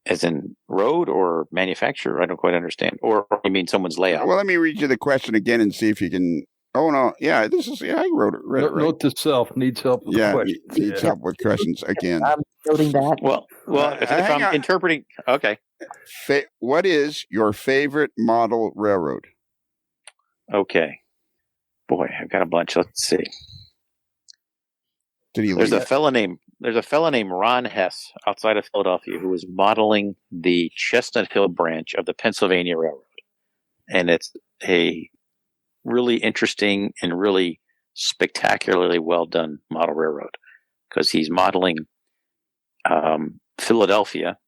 F: As in road or manufacturer? I don't quite understand. Or you mean someone's layout?
B: Well, let me read you the question again and see if you can. Oh no, yeah, I wrote it. Read it right.
E: Note to self, needs help with questions.
B: Needs help with questions again.
A: I'm noting that.
F: Well, if I'm interpreting, okay. What
B: is your favorite model railroad?
F: Okay. Boy, I've got a bunch. Let's see. There's a fella named Ron Hess outside of Philadelphia who was modeling the Chestnut Hill branch of the Pennsylvania Railroad, and it's a really interesting and really spectacularly well done model railroad because he's modeling Philadelphia,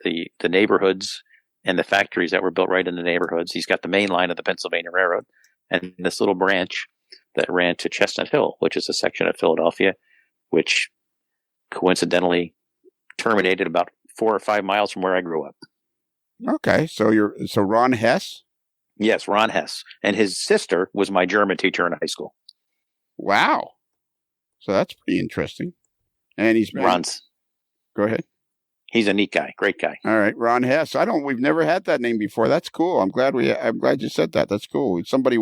F: the neighborhoods and the factories that were built right in the neighborhoods. He's got the main line of the Pennsylvania Railroad and this little branch that ran to Chestnut Hill, which is a section of Philadelphia, which coincidentally terminated about 4 or 5 miles from where I grew up.
B: Okay, so Ron Hess?
F: Yes, Ron Hess. And his sister was my German teacher in high school.
B: Wow. So that's pretty interesting. And
F: Ron's.
B: Go ahead.
F: He's a neat guy, great guy.
B: All right, Ron Hess. We've never had that name before. That's cool. I'm glad you said that. That's cool. It's somebody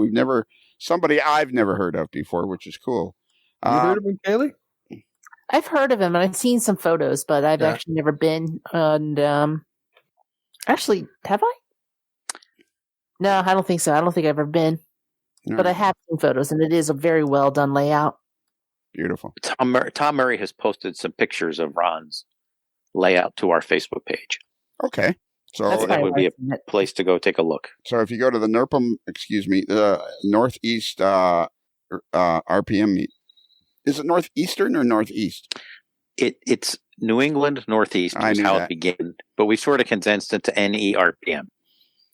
B: I've never heard of before, which is cool.
E: You heard of him, Kaylee?
A: I've heard of him, and I've seen some photos, but I've actually never been. And actually, have I? No, I don't think so. I don't think I've ever been.
B: No.
A: But I have seen photos, and it is a very well done layout.
B: Beautiful.
F: Tom Murray has posted some pictures of Ron's layout to our Facebook page.
B: Okay. So
F: that would be a place to go take a look.
B: So if you go to the the Northeast RPM meet, is it Northeastern or Northeast?
F: It's New England Northeast is how it began, but we sort of condensed it to NERPM.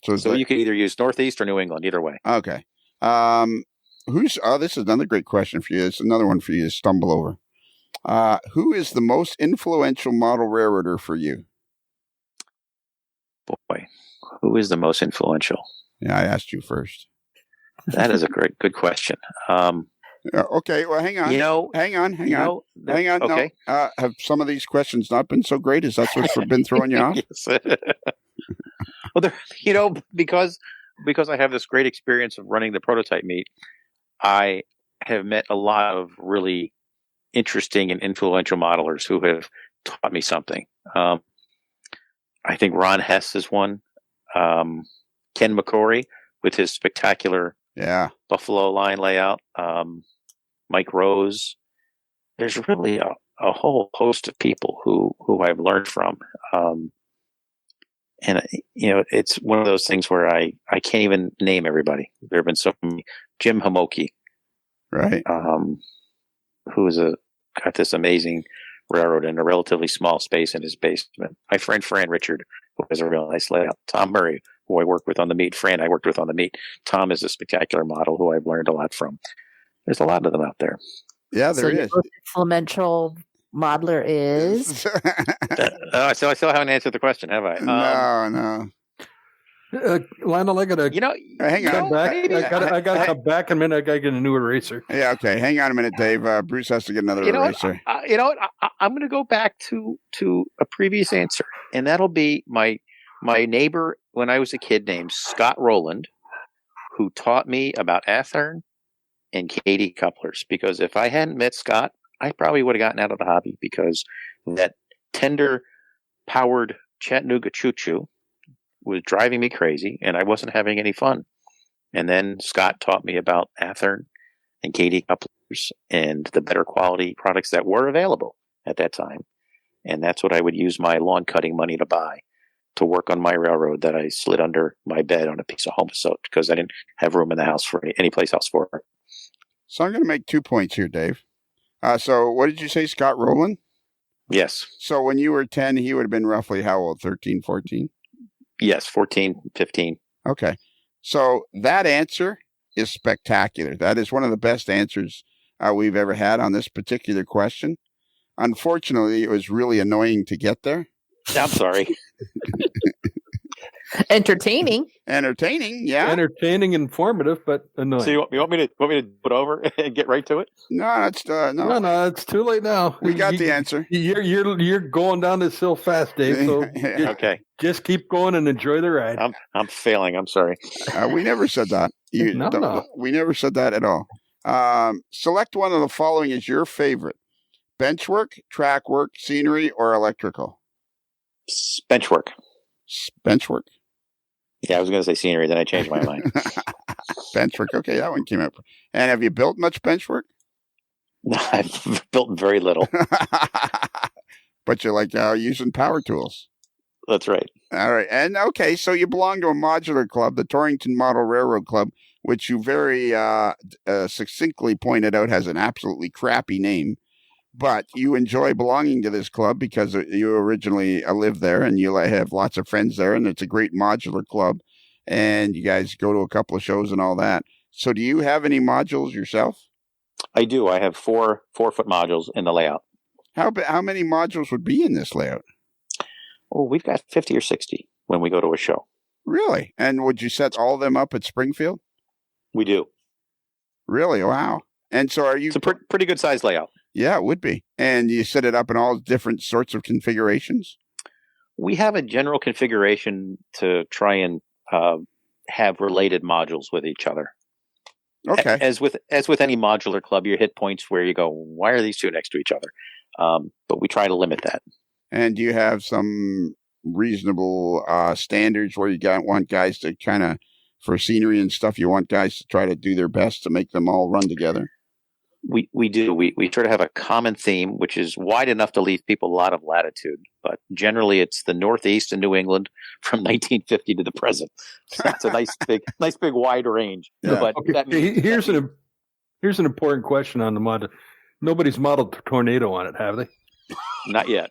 F: So you could either use Northeast or New England, either way.
B: Okay. This is another great question for you. It's another one for you to stumble over. Who is the most influential model railroader for you?
F: Boy, who is the most influential?
B: Yeah, I asked you first.
F: That is a good question.
B: Okay, well, hang on. Hang on.
F: Okay.
B: No, have some of these questions not been so great? Is that what's been throwing you off?
F: Yes. Well, because I have this great experience of running the prototype meet, I have met a lot of really interesting and influential modelers who have taught me something. I think Ron Hess is one. Ken McCrory with his spectacular Buffalo line layout. Mike Rose. There's really a whole host of people who I've learned from. And it's one of those things where I can't even name everybody. There have been so many. Jim Homoki,
B: right?
F: Who's got this amazing railroad in a relatively small space in his basement. My friend Fran Richard, who has a real nice layout. Tom Murray, who I work with on the meet. Fran, I worked with on the meet. Tom is a spectacular model who I've learned a lot from. There's a lot of them out there.
B: Yeah, there is.
A: Your most influential modeler is.
F: So I still haven't answered the question, have I?
B: No.
E: Lionel, I gotta.
B: Hang on.
E: I gotta come back in a minute. I gotta get a new eraser.
B: Yeah, okay. Hang on a minute, Dave. Bruce has to get another eraser.
F: I'm going to go back to a previous answer, and that'll be my neighbor when I was a kid named Scott Rowland, who taught me about Athearn and Katie couplers. Because if I hadn't met Scott, I probably would have gotten out of the hobby because that tender powered Chattanooga choo-choo was driving me crazy and I wasn't having any fun. And then Scott taught me about Athearn and Katie couplers and the better quality products that were available at that time. And that's what I would use my lawn cutting money to buy to work on my railroad that I slid under my bed on a piece of home soap because I didn't have room in the house for any place else for it.
B: So I'm going to make 2 points here, Dave. So what did you say, Scott Rowland?
F: Yes.
B: So when you were 10, he would have been roughly how old? 13, 14?
F: Yes, 14, 15.
B: Okay. So that answer is spectacular. That is one of the best answers we've ever had on this particular question. Unfortunately, it was really annoying to get there.
F: I'm sorry.
A: Entertaining,
B: yeah.
E: Entertaining, informative, but annoying.
F: So you want me to put over and get right to it?
B: No, it's
E: no. It's too late now.
B: We got the answer.
E: You're going down this hill fast, Dave. So
F: okay,
E: just keep going and enjoy the ride.
F: I'm failing. I'm sorry.
B: We never said that.
E: No.
B: We never said that at all. Select one of the following as your favorite: bench work, track work, scenery, or electrical.
F: Bench work.
B: Bench work.
F: Yeah, I was going to say scenery, then I changed my mind.
B: Benchwork. Okay, that one came up. And have you built much benchwork?
F: I've built very little.
B: But you like using power tools.
F: That's right.
B: All right. And okay, so you belong to a modular club, the Torrington Model Railroad Club, which you very succinctly pointed out has an absolutely crappy name. But you enjoy belonging to this club because you originally lived there and you have lots of friends there, and it's a great modular club. And you guys go to a couple of shows and all that. So do you have any modules yourself?
F: I do. I have 4-foot modules in the layout.
B: How many modules would be in this layout?
F: Oh, we've got 50 or 60 when we go to a show.
B: Really? And would you set all of them up at Springfield?
F: We do.
B: Really? Wow. And so are you...
F: It's a pretty good size layout.
B: Yeah, it would be. And you set it up in all different sorts of configurations?
F: We have a general configuration to try and have related modules with each other.
B: Okay.
F: As with any modular club, you hit points where you go, why are these two next to each other? But we try to limit that.
B: And do you have some reasonable standards where you want guys to kind of, for scenery and stuff, you want guys to try to do their best to make them all run together?
F: We do. We try to have a common theme, which is wide enough to leave people a lot of latitude. But generally, it's the Northeast and New England from 1950 to the present. So that's a nice big wide range.
B: Yeah.
F: But
E: okay. Here's an important question on the mod. Nobody's modeled a tornado on it, have they?
F: Not yet.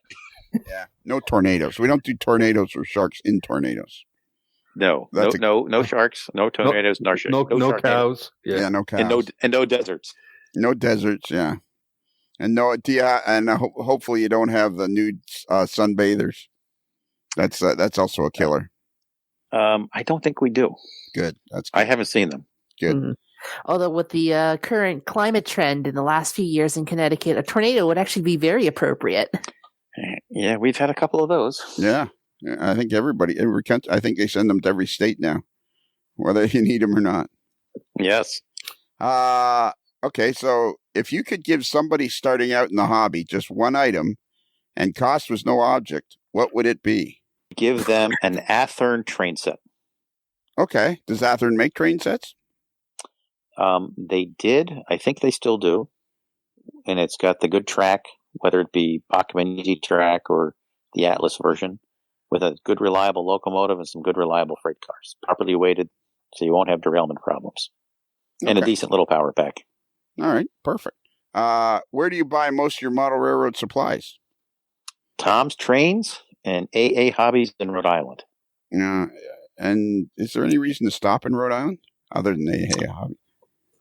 B: Yeah. No tornadoes. We don't do tornadoes or sharks in tornadoes.
F: No sharks, no tornadoes,
E: no cows.
B: Yeah, no cows.
F: And no deserts.
B: No deserts, yeah. And hopefully you don't have the nude sunbathers. That's also a killer.
F: I don't think we do.
B: Good. That's good.
F: I haven't seen them.
B: Good.
A: Mm-hmm. Although with the current climate trend in the last few years in Connecticut, a tornado would actually be very appropriate.
F: Yeah, we've had a couple of those.
B: Yeah. I think every country, I think they send them to every state now, whether you need them or not.
F: Yes.
B: Okay, so if you could give somebody starting out in the hobby just one item and cost was no object, what would it be?
F: Give them an Athearn train set.
B: Okay. Does Athearn make train sets?
F: They did. I think they still do. And it's got the good track, whether it be Bachmann Easy Track or the Atlas version, with a good, reliable locomotive and some good, reliable freight cars. Properly weighted, so you won't have derailment problems. Okay. And a decent little power pack.
B: All right. Perfect. Where do you buy most of your model railroad supplies?
F: Tom's Trains and AA Hobbies in Rhode Island.
B: And is there any reason to stop in Rhode Island other than AA Hobby?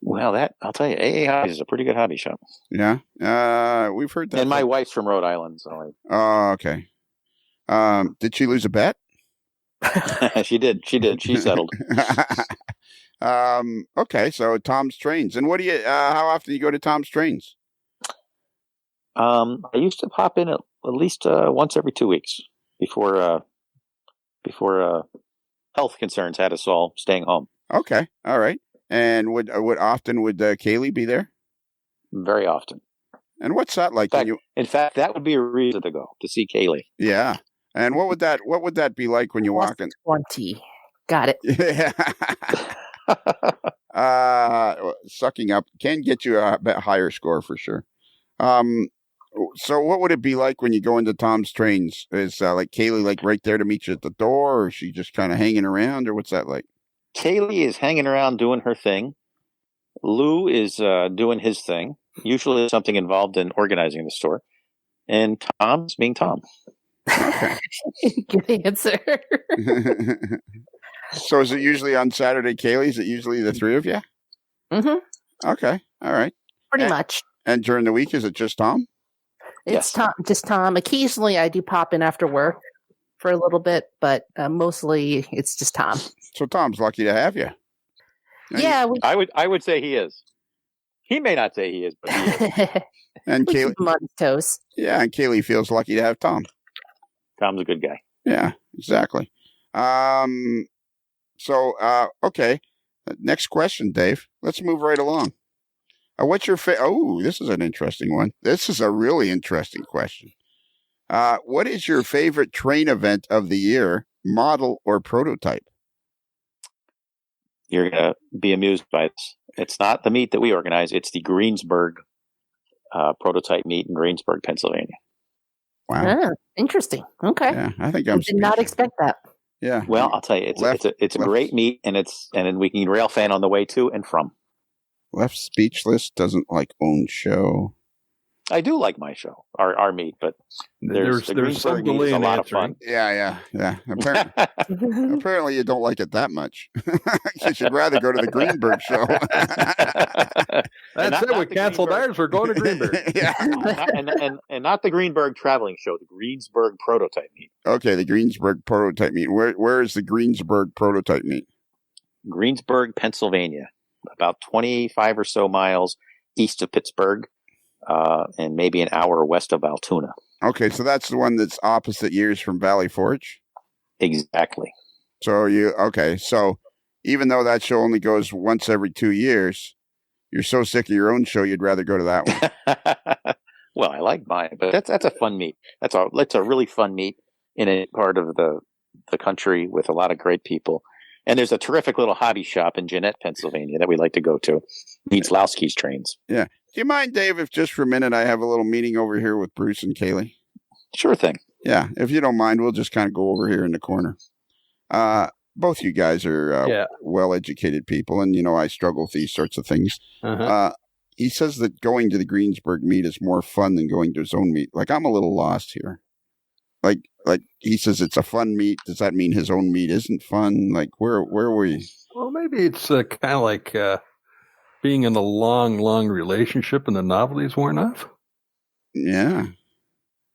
F: Well, I'll tell you, AA Hobbies is a pretty good hobby shop.
B: Yeah. We've heard that.
F: And my wife's from Rhode Island, so.
B: Oh, okay. Did she lose a bet?
F: She did. She settled.
B: Okay, so Tom's Trains. And what do you? How often do you go to Tom's Trains?
F: I used to pop in at least once every 2 weeks before health concerns had us all staying home.
B: Okay, all right. And would Kaylee be there?
F: Very often.
B: And what's that like?
F: In fact, that would be a reason to go to see Kaylee.
B: Yeah. And what would that be like when you walk in?
A: 20. Got it.
B: Yeah. Sucking up can get you a bit higher score for sure. So what would it be like when you go into Tom's Trains? Is like Kaylee like right there to meet you at the door, or is she just kind of hanging around, or what's that like?
F: Kaylee is hanging around doing her thing. Lou is doing his thing. Usually something involved in organizing the store. And Tom's being Tom.
B: Okay.
A: Good answer.
B: So is it usually on Saturday, Kaylee? Is it usually the three of you?
A: Mm-hmm.
B: Okay. All right.
A: Pretty much.
B: And during the week, is it just Tom?
A: It's Tom, just Tom. Occasionally I do pop in after work for a little bit, but mostly it's just Tom.
B: So Tom's lucky to have you.
A: Yeah.
F: I would say he is. He may not say he is, but he is.
B: And Kaylee,
A: keep him on his toes.
B: Yeah, and Kaylee feels lucky to have Tom.
F: Tom's a good guy.
B: Yeah, exactly. So, okay. Next question, Dave. Let's move right along. What's your this is an interesting one. This is a really interesting question. What is your favorite train event of the year, model or prototype?
F: You're going to be amused by this. It's not the meet that we organize. It's the Greensburg prototype meet in Greensburg, Pennsylvania.
B: Wow.
A: Ah, interesting. Okay.
B: Yeah, I think
A: I did not expect that.
B: Yeah.
F: Well, I'll tell you, it's a great meet, and then we can rail fan on the way to and from.
B: Left speechless, doesn't like own show.
F: I do like my show, our meet, but there's
E: some delay in
F: a lot
E: answering.
F: of fun.
B: Yeah. Apparently you don't like it that much. You should rather go to the Greenberg show.
E: That's it. We canceled ours. We're going to Greenberg.
B: Yeah.
F: and not the Greenberg traveling show, the Greensburg prototype meet.
B: Okay, the Greensburg prototype meet. Where is the Greensburg prototype meet?
F: Greensburg, Pennsylvania, about 25 or so miles east of Pittsburgh. And maybe an hour west of Altoona.
B: Okay, so that's the one that's opposite years from Valley Forge?
F: Exactly.
B: So so even though that show only goes once every 2 years, you're so sick of your own show, you'd rather go to that one.
F: Well, I like mine, but that's a fun meet. That's a really fun meet in a part of the country with a lot of great people. And there's a terrific little hobby shop in Jeanette, Pennsylvania that we like to go to. Needs Lowski's trains.
B: Yeah. Do you mind, Dave, if just for a minute I have a little meeting over here with Bruce and Kaylee?
F: Sure thing.
B: Yeah. If you don't mind, we'll just kind of go over here in the corner. Both you guys are well-educated people, and, I struggle with these sorts of things.
E: Uh-huh.
B: He says that going to the Greensburg meet is more fun than going to his own meet. Like, I'm a little lost here. Like he says it's a fun meet. Does that mean his own meet isn't fun? Like, where were you?
E: Well, maybe it's kind of like being in a long, long relationship and the novelty's worn off.
B: Yeah.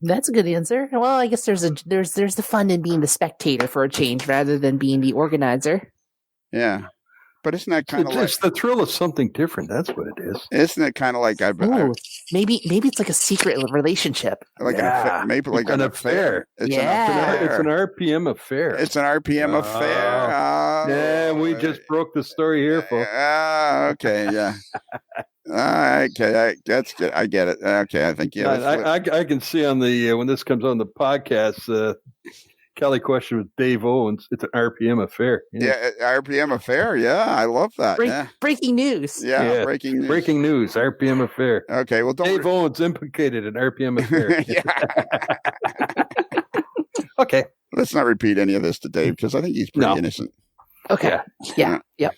A: That's a good answer. Well, I guess there's the fun in being the spectator for a change rather than being the organizer.
B: Yeah. But isn't that kind of like...
E: It's the thrill of something different. That's what it is.
B: Isn't it kind of like...
A: maybe it's like a secret relationship.
B: Like an affair.
E: It's an RPM affair.
B: It's an RPM affair.
E: Yeah, we just broke the story here, folks.
B: Okay, yeah. Okay, that's good. I get it. Okay, I think,
E: I can see on the when this comes on the podcast... Kelly question with Dave Owens. It's an RPM affair.
B: Yeah, RPM affair. Yeah, I love that.
A: Breaking news.
B: Yeah, breaking news.
E: Breaking news. RPM affair.
B: Okay, well,
E: Dave Owens implicated in RPM affair. Okay.
B: Let's not repeat any of this to Dave because I think he's pretty innocent.
A: Okay. Yeah. Yep.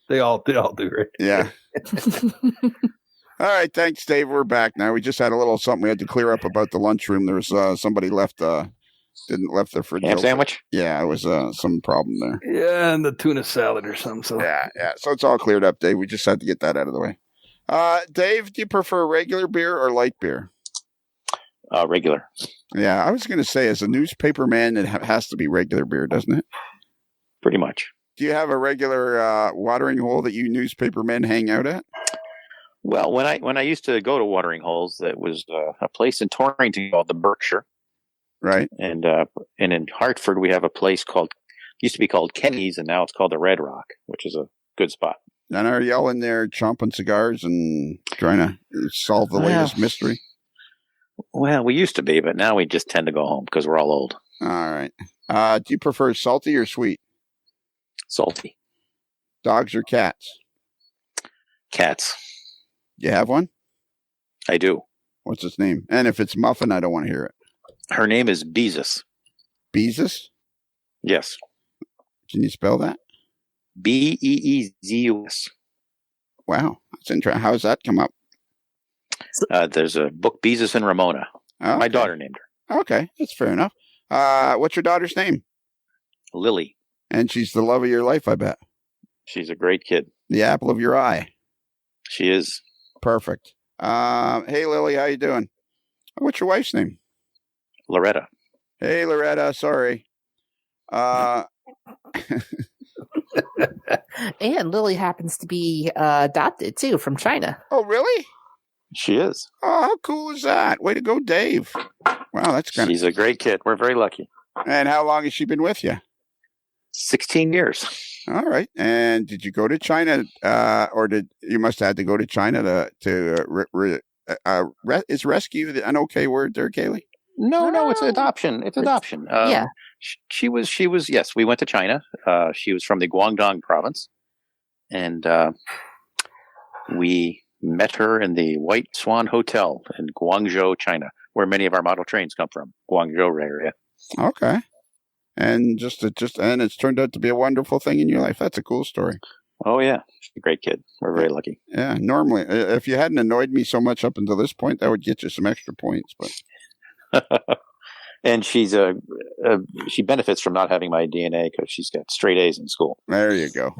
E: They all do, right?
B: Yeah. All right, thanks, Dave. We're back now. We just had a little something we had to clear up about the lunchroom. There was somebody left their fridge.
F: Ham sandwich?
B: Yeah, it was some problem there.
E: Yeah, and the tuna salad or something. So.
B: Yeah. So it's all cleared up, Dave. We just had to get that out of the way. Dave, do you prefer regular beer or light beer?
F: Regular.
B: Yeah, I was going to say, as a newspaper man, it has to be regular beer, doesn't it?
F: Pretty much.
B: Do you have a regular watering hole that you newspaper men hang out at?
F: Well, when I used to go to watering holes, that was a place in Torrington called the Berkshire.
B: Right.
F: And in Hartford, we have a place used to be called Kenny's, and now it's called the Red Rock, which is a good spot.
B: And are y'all in there chomping cigars and trying to solve the latest mystery?
F: Well, we used to be, but now we just tend to go home because we're all old.
B: All right. Do you prefer salty or sweet?
F: Salty.
B: Dogs or cats?
F: Cats.
B: You have one?
F: I do.
B: What's its name? And if it's Muffin, I don't want to hear it.
F: Her name is Beezus.
B: Beezus?
F: Yes.
B: Can you spell that?
F: Beezus.
B: Wow. That's interesting. How does that come up?
F: There's a book, Beezus and Ramona.
B: Okay.
F: My daughter named her.
B: Okay. That's fair enough. What's your daughter's name?
F: Lily.
B: And she's the love of your life, I bet.
F: She's a great kid.
B: The apple of your eye.
F: She is.
B: Perfect. Hey, Lily, how you doing? What's your wife's name?
F: Loretta.
B: Hey, Loretta. Sorry.
A: And Lily happens to be adopted, too, from China.
B: Oh, really?
F: She is.
B: Oh, how cool is that? Way to go, Dave. Wow, that's kind
F: She's a great kid. We're very lucky.
B: And how long has she been with you?
F: 16 years.
B: All right. And did you go to China, or you must have had to go to China is rescue an okay word there, Kaylee?
F: No, it's adoption. It's adoption.
A: Yeah.
F: She was, yes, we went to China. She was from the Guangdong province. and we met her in the White Swan Hotel in Guangzhou, China, where many of our model trains come from, Guangzhou area.
B: Okay. And and it's turned out to be a wonderful thing in your life. That's a cool story.
F: Oh, yeah. She's a great kid. We're very lucky.
B: Yeah. Normally, if you hadn't annoyed me so much up until this point, that would get you some extra points. But
F: and she benefits from not having my DNA because she's got straight A's in school.
B: There you go.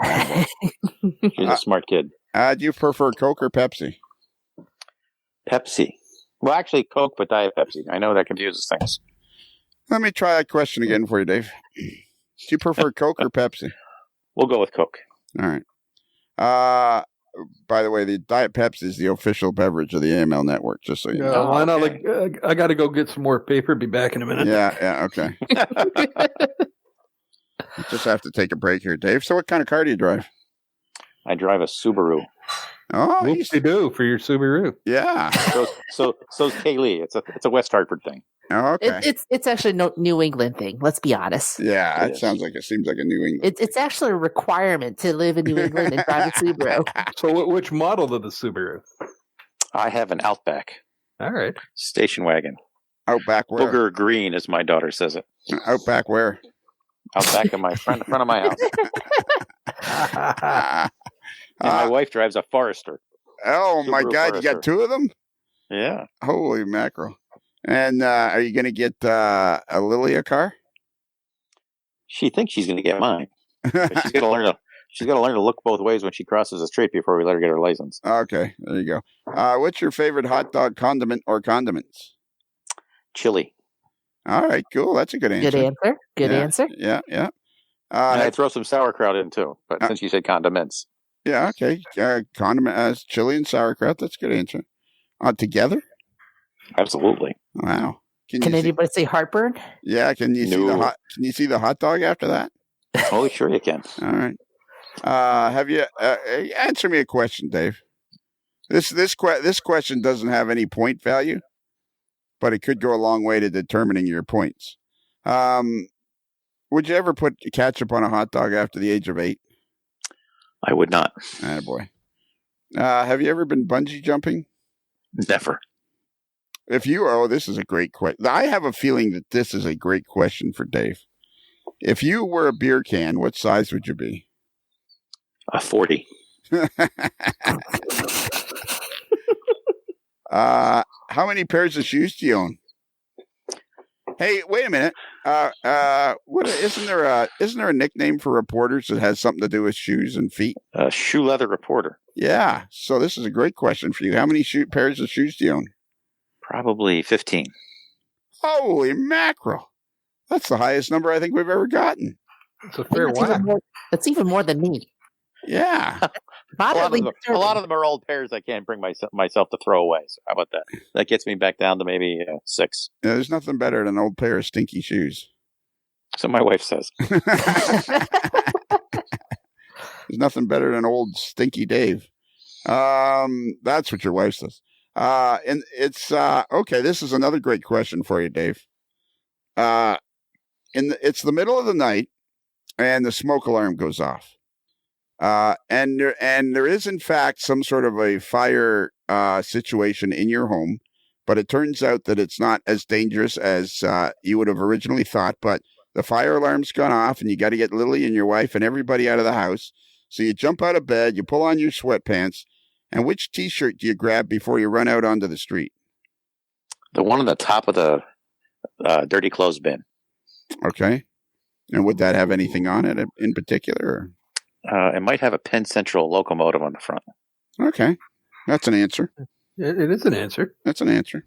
F: She's a smart kid.
B: Do you prefer Coke or Pepsi?
F: Pepsi. Well, actually, Coke, but Diet Pepsi. I know that confuses things.
B: Let me try that question again for you, Dave. Do you prefer Coke or Pepsi?
F: We'll go with Coke.
B: All right. By the way, the Diet Pepsi is the official beverage of the AML Network, just so you know.
E: Why not? I got to go get some more paper. Be back in a minute.
B: Yeah, okay. You just have to take a break here, Dave. So what kind of car do you drive?
F: I drive a Subaru.
B: Oh,
E: you do for your Subaru.
B: Yeah.
F: So's Kaylee. It's a West Hartford thing.
B: Oh, okay.
A: It's actually no New England thing. Let's be honest.
B: Yeah, it seems like a New England.
A: It's actually a requirement to live in New England and drive a Subaru.
E: So, which model of the Subaru?
F: I have an Outback.
E: All right.
F: Station wagon.
B: Outback where?
F: Booger green, as my daughter says it.
B: Outback where?
F: Outback in my front of my house. And my wife drives a Forester.
B: Oh, Subaru my God. Forester. You got two of them?
F: Yeah.
B: Holy mackerel. And are you going to get a Lily a car?
F: She thinks she's going to get mine. But she's got to learn to look both ways when she crosses the street before we let her get her license.
B: Okay, there you go. What's your favorite hot dog condiment or condiments?
F: Chili.
B: All right, cool. That's a good answer.
A: Good answer.
B: Yeah.
F: And I throw some sauerkraut in too, but since you said condiments.
B: Yeah, okay. Condiment, chili and sauerkraut. That's a good answer. Together?
F: Absolutely.
B: Wow.
A: Can anybody say heartburn?
B: Yeah. Can you see the hot dog after that?
F: Oh, sure you can.
B: All right. Have you answer me a question, Dave? This question doesn't have any point value, but it could go a long way to determining your points. Would you ever put ketchup on a hot dog after the age of 8?
F: I would not.
B: Attaboy. Have you ever been bungee jumping?
F: Never.
B: This is a great question. I have a feeling that this is a great question for Dave. If you were a beer can, what size would you be?
F: A 40.
B: How many pairs of shoes do you own? Hey, wait a minute. Isn't there a nickname for reporters that has something to do with shoes and feet?
F: Shoe leather reporter.
B: Yeah. So this is a great question for you. How many pairs of shoes do you own?
F: Probably 15.
B: Holy mackerel. That's the highest number I think we've ever gotten.
E: It's a fair whack.
A: That's even more than me.
B: Yeah.
F: A lot of them are old pairs I can't bring myself to throw away. So how about that? That gets me back down to maybe 6.
B: Yeah, there's nothing better than an old pair of stinky shoes.
F: So my wife says.
B: There's nothing better than old stinky Dave. That's what your wife says. And it's okay. This is another great question for you, Dave. It's the middle of the night, and the smoke alarm goes off. And there is in fact some sort of a fire situation in your home, but it turns out that it's not as dangerous as you would have originally thought. But the fire alarm's gone off, and you got to get Lily and your wife and everybody out of the house. So you jump out of bed, you pull on your sweatpants, and which T-shirt do you grab before you run out onto the street?
F: The one on the top of the dirty clothes bin.
B: Okay. And would that have anything on it in particular?
F: It might have a Penn Central locomotive on the front.
B: Okay. That's an answer.
E: It is an answer.
B: That's an answer.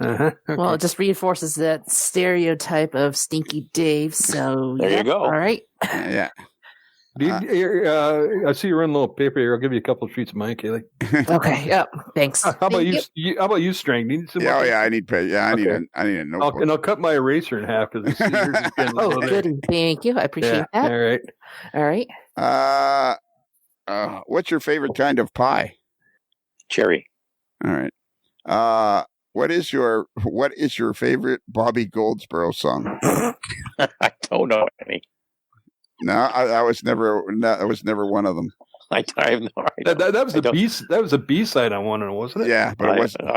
E: Uh-huh. Okay.
A: Well, it just reinforces that stereotype of Stinky Dave. So
F: there you go.
A: All right.
B: Yeah.
E: I see you run a little paper here. I'll give you a couple of sheets of mine, Kaylee.
A: Okay. Yep. Thanks.
E: How about you? How about you, Strang?
B: I need paper. Yeah, I need a notebook.
E: And I'll cut my eraser in half because yours is getting
A: Oh, good. Thank you. I appreciate that.
E: All right.
B: What's your favorite kind of pie?
F: Cherry.
B: All right. What is your favorite Bobby Goldsboro song?
F: I don't know any.
B: No, I was never one of them.
F: I have no idea.
E: That was a B. That was a B side on one, wasn't it?
B: Yeah, but it wasn't.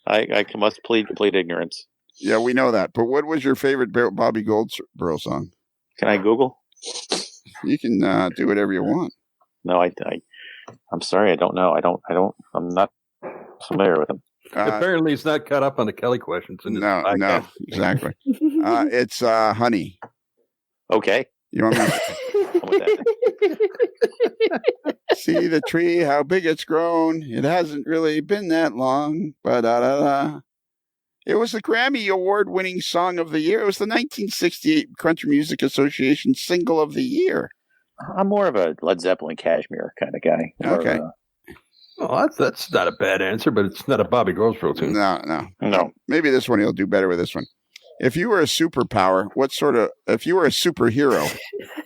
F: I must plead complete ignorance.
B: Yeah, we know that. But what was your favorite Bobby Goldsboro song?
F: Can I Google?
B: You can do whatever you want.
F: No, I'm sorry, I don't know. I'm not familiar with him.
E: Apparently, he's not caught up on the Kelly questions.
B: No, exactly. It's Honey.
F: Okay.
B: You want me see the tree, how big it's grown. It hasn't really been that long. It was the Grammy Award-winning Song of the Year. It was the 1968 Country Music Association Single of the Year.
F: I'm more of a Led Zeppelin Cashmere kind of guy.
B: Okay.
E: That's not a bad answer, but it's not a Bobby Goldsboro tune.
B: No. Maybe this one he'll do better with this one. If you were a superpower, if you were a superhero,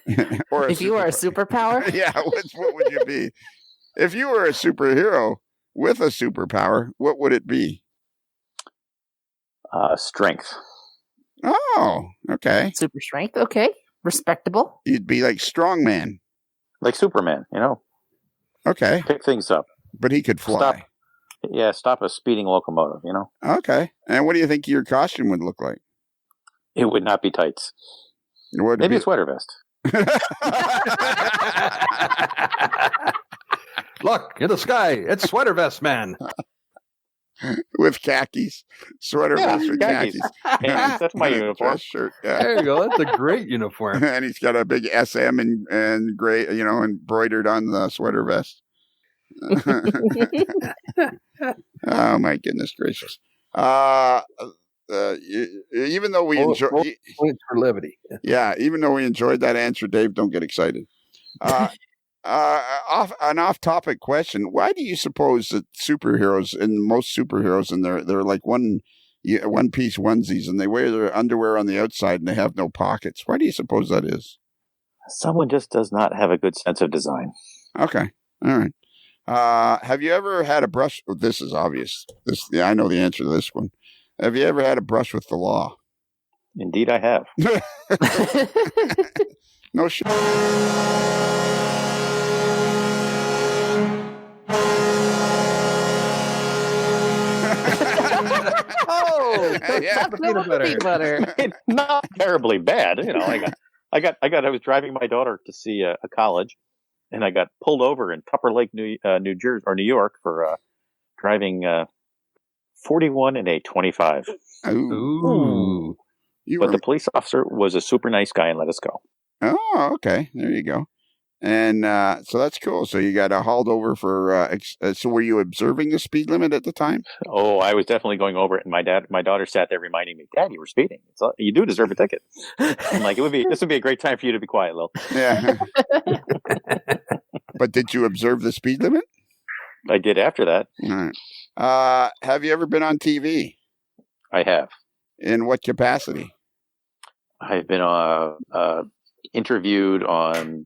A: if you were a superpower?
B: Yeah, what would you be? If you were a superhero with a superpower, what would it be?
F: Strength.
B: Oh, okay.
A: Super strength, okay. Respectable.
B: You'd be like Strongman.
F: Like Superman,
B: Okay.
F: Pick things up.
B: But he could fly.
F: Stop a speeding locomotive,
B: Okay. And what do you think your costume would look like?
F: It would not be tights. Maybe a sweater vest.
E: Look, in the sky, it's Sweater Vest Man.
B: With khakis. Sweater vest with khakis.
F: That's my uniform.
B: Shirt. Yeah.
E: There you go. That's a great uniform.
B: And he's got a big SM and gray, embroidered on the sweater vest. Oh my goodness gracious! Even though we enjoy
E: points for levity,
B: even though we enjoyed that answer, Dave, don't get excited. An off-topic question: why do you suppose that most superheroes, and they're like one-piece onesies, and they wear their underwear on the outside and they have no pockets? Why do you suppose that is?
F: Someone just does not have a good sense of design.
B: Okay, all right. Have you ever had a brush? This is obvious. I know the answer to this one. Have you ever had a brush with the law?
F: Indeed, I have.
B: No shit.
A: Peanut butter.
F: It's not terribly bad, I was driving my daughter to see a college. And I got pulled over in Tupper Lake, New York, for driving 41 and a 25.
B: Ooh.
F: But the police officer was a super nice guy and let us go.
B: Oh, okay. There you go. And so that's cool. So you got hauled over for. So were you observing the speed limit at the time?
F: Oh, I was definitely going over it, and my daughter sat there reminding me, "Dad, you were speeding. You do deserve a ticket." I'm like, this would be a great time for you to be quiet, Lil.
B: Yeah. But did you observe the speed limit?
F: I did after that.
B: All right. Have you ever been on TV?
F: I have.
B: In what capacity?
F: I've been interviewed on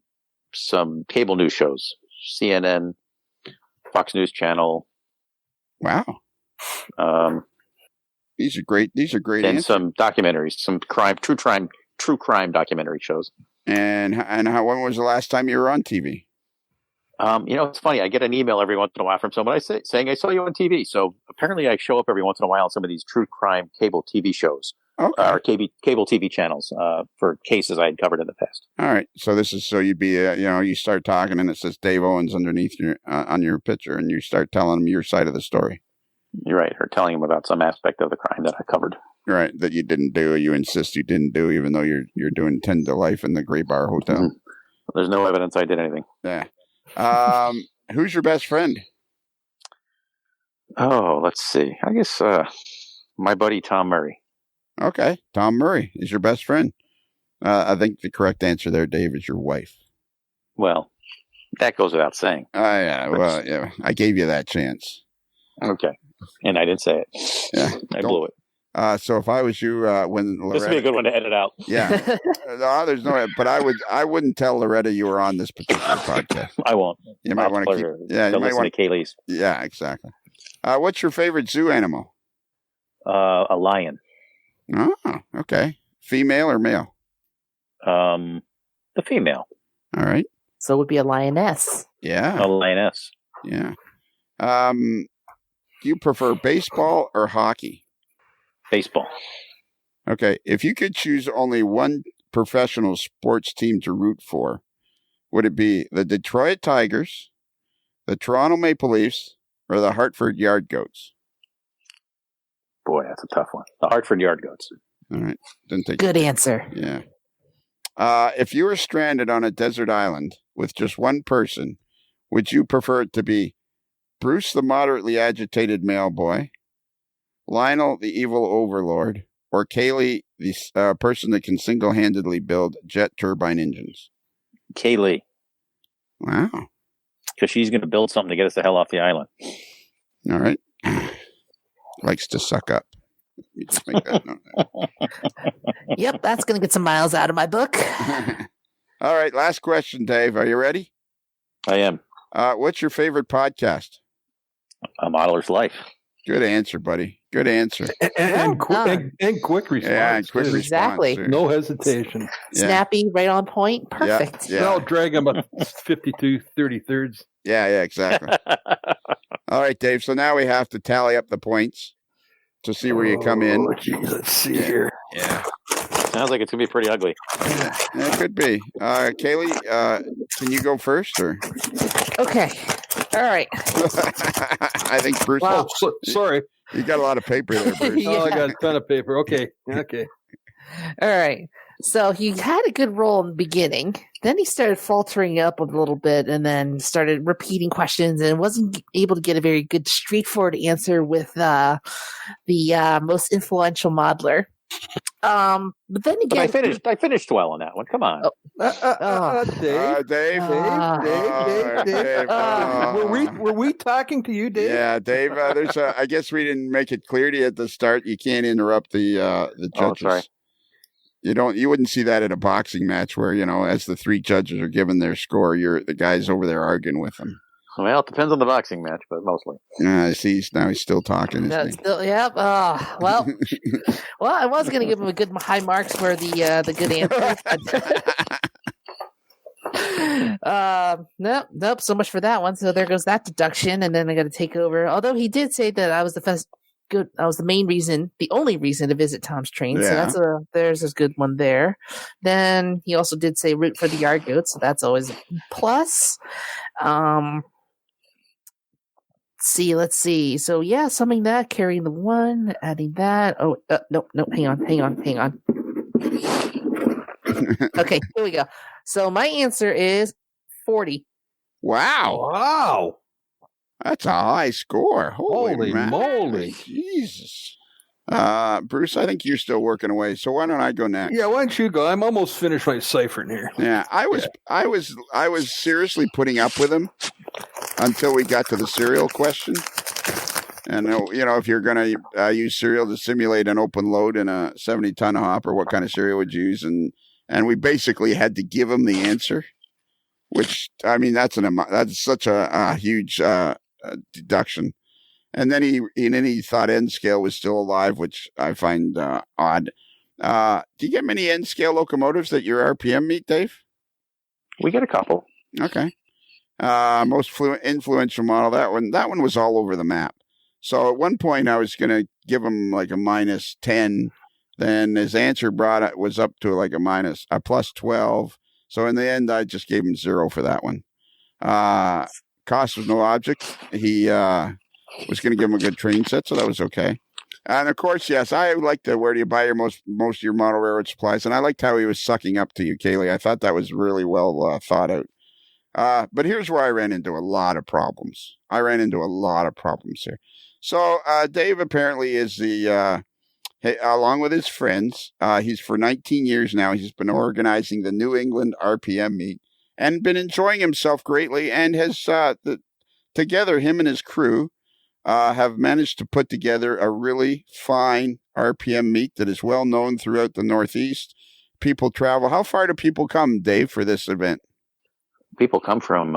F: some cable news shows, CNN, Fox News Channel.
B: Wow. These are great. And
F: answers. Some documentaries, some true crime documentary shows.
B: And when was the last time you were on TV?
F: It's funny. I get an email every once in a while from someone saying I saw you on TV. So apparently, I show up every once in a while on some of these true crime cable TV shows, or cable TV channels for cases I had covered in the past.
B: All right. So this is you'd be you start talking and it says Dave Owens underneath on your picture, and you start telling them your side of the story.
F: You're right, or telling them about some aspect of the crime that I covered.
B: Right, that you didn't do, you insist you didn't do, even though you're doing 10 to life in the Gray Bar Hotel. Mm-hmm.
F: There's no evidence I did anything.
B: Yeah. Who's your best friend?
F: Oh, let's see. I guess my buddy Tom Murray.
B: Okay, Tom Murray is your best friend. I think the correct answer there, Dave, is your wife.
F: Well, that goes without saying.
B: Yeah. Well, yeah. I gave you that chance.
F: Okay, and I didn't say it. Yeah, I blew it.
B: So if I was you, when Loretta,
F: this would be a good one to edit out.
B: Yeah, no, there's no. But I wouldn't tell Loretta you were on this particular podcast.
F: I won't.
B: You might want to keep. Yeah, you might want
F: to Kaylee's.
B: Yeah, exactly. What's your favorite zoo animal?
F: A lion.
B: Oh, okay. Female or male?
F: The female.
B: All right.
A: So it would be a lioness.
B: Yeah.
F: A lioness.
B: Yeah. Do you prefer baseball or hockey?
F: Baseball.
B: Okay. If you could choose only one professional sports team to root for, would it be the Detroit Tigers, the Toronto Maple Leafs, or the Hartford Yard Goats?
F: Boy, that's a tough one. The Hartford Yard Goats.
B: All right. Didn't take
A: Good answer.
B: Yeah. If you were stranded on a desert island with just one person, would you prefer it to be Bruce, the moderately agitated mailboy, Lionel, the evil overlord, or Kaylee, the person that can single-handedly build jet turbine engines?
F: Kaylee.
B: Wow.
F: Because she's going to build something to get us the hell off the island.
B: All right. Likes to suck up. You just make that note.
A: Yep, that's going to get some miles out of my book.
B: All right, last question, Dave. Are you ready?
F: I am.
B: What's your favorite podcast?
F: A Modeler's Life.
B: Good answer, buddy. Good answer.
E: And quick response.
B: Yeah, and quick response.
A: Exactly.
B: Too.
E: No hesitation.
A: Snappy, right on point. Perfect.
B: Yeah.
E: I'll drag them about 52 33rds.
B: Yeah, exactly. All right, Dave. So now we have to tally up the points to see where you come in.
E: Geez, let's see here.
B: Yeah.
F: Sounds like it's going to be pretty ugly.
B: Yeah, it could be. Kaylee, can you go first? Or
A: Okay. All right.
B: I think Bruce.
A: Wow.
E: Sorry.
B: You got a lot of paper there, Bruce.
A: Yeah.
E: Oh, I got a ton of paper. Okay.
A: All right. So he had a good role in the beginning. Then he started faltering up a little bit and then started repeating questions and wasn't able to get a very good straightforward answer with the most influential modeler. But then again,
F: I finished well on that one. Come on.
E: Dave. Were we talking to you, Dave?
B: Yeah, Dave. I guess we didn't make it clear to you at the start. You can't interrupt the judges.
F: Oh, sorry.
B: You wouldn't see that at a boxing match where, as the three judges are giving their score, the guy's over there arguing with them.
F: Well, it depends on the boxing match, but mostly.
B: See, now he's still talking.
A: Yep. Well, I was going to give him a good high marks for the good answer. Nope. So much for that one. So there goes that deduction, and then I got to take over. Although he did say that I was the only reason to visit Tom's Train.
B: Yeah.
A: So there's a good one there. Then he also did say root for the Yard Goats, so that's always a plus. Let's see. So yeah, summing that, carrying the one, adding that. Oh, no, hang on. Okay, here we go. So my answer is 40.
B: Wow. That's a high score.
E: Holy moly.
B: Jesus. Bruce, I think you're still working away, so why don't I go next?
E: Yeah, why don't you go? I'm almost finished my ciphering here.
B: Yeah, I was seriously putting up with him until we got to the cereal question. And if you're going to use cereal to simulate an open load in a 70-ton hopper, what kind of cereal would you use? And we basically had to give him the answer, which that's such a huge deduction. And then he thought N scale was still alive, which I find odd. Do you get many N scale locomotives that your RPM meet, Dave?
F: We get a couple.
B: Okay. Most influential model. That one was all over the map. So at one point I was going to give him like a minus 10. Then his answer was up to like a plus 12. So in the end, I just gave him 0 for that one. Cost was no object. He was going to give him a good train set, so that was okay. And of course, yes, I liked where do you buy your most of your model railroad supplies, and I liked how he was sucking up to you, Kaylee. I thought that was really well thought out. But here's where I ran into a lot of problems. Here. So Dave apparently is along with his friends, he's for 19 years now, he's been organizing the New England RPM meet and been enjoying himself greatly, and has together, him and his crew have managed to put together a really fine RPM meet that is well known throughout the Northeast. People travel. How far do people come, Dave, for this event?
F: People come from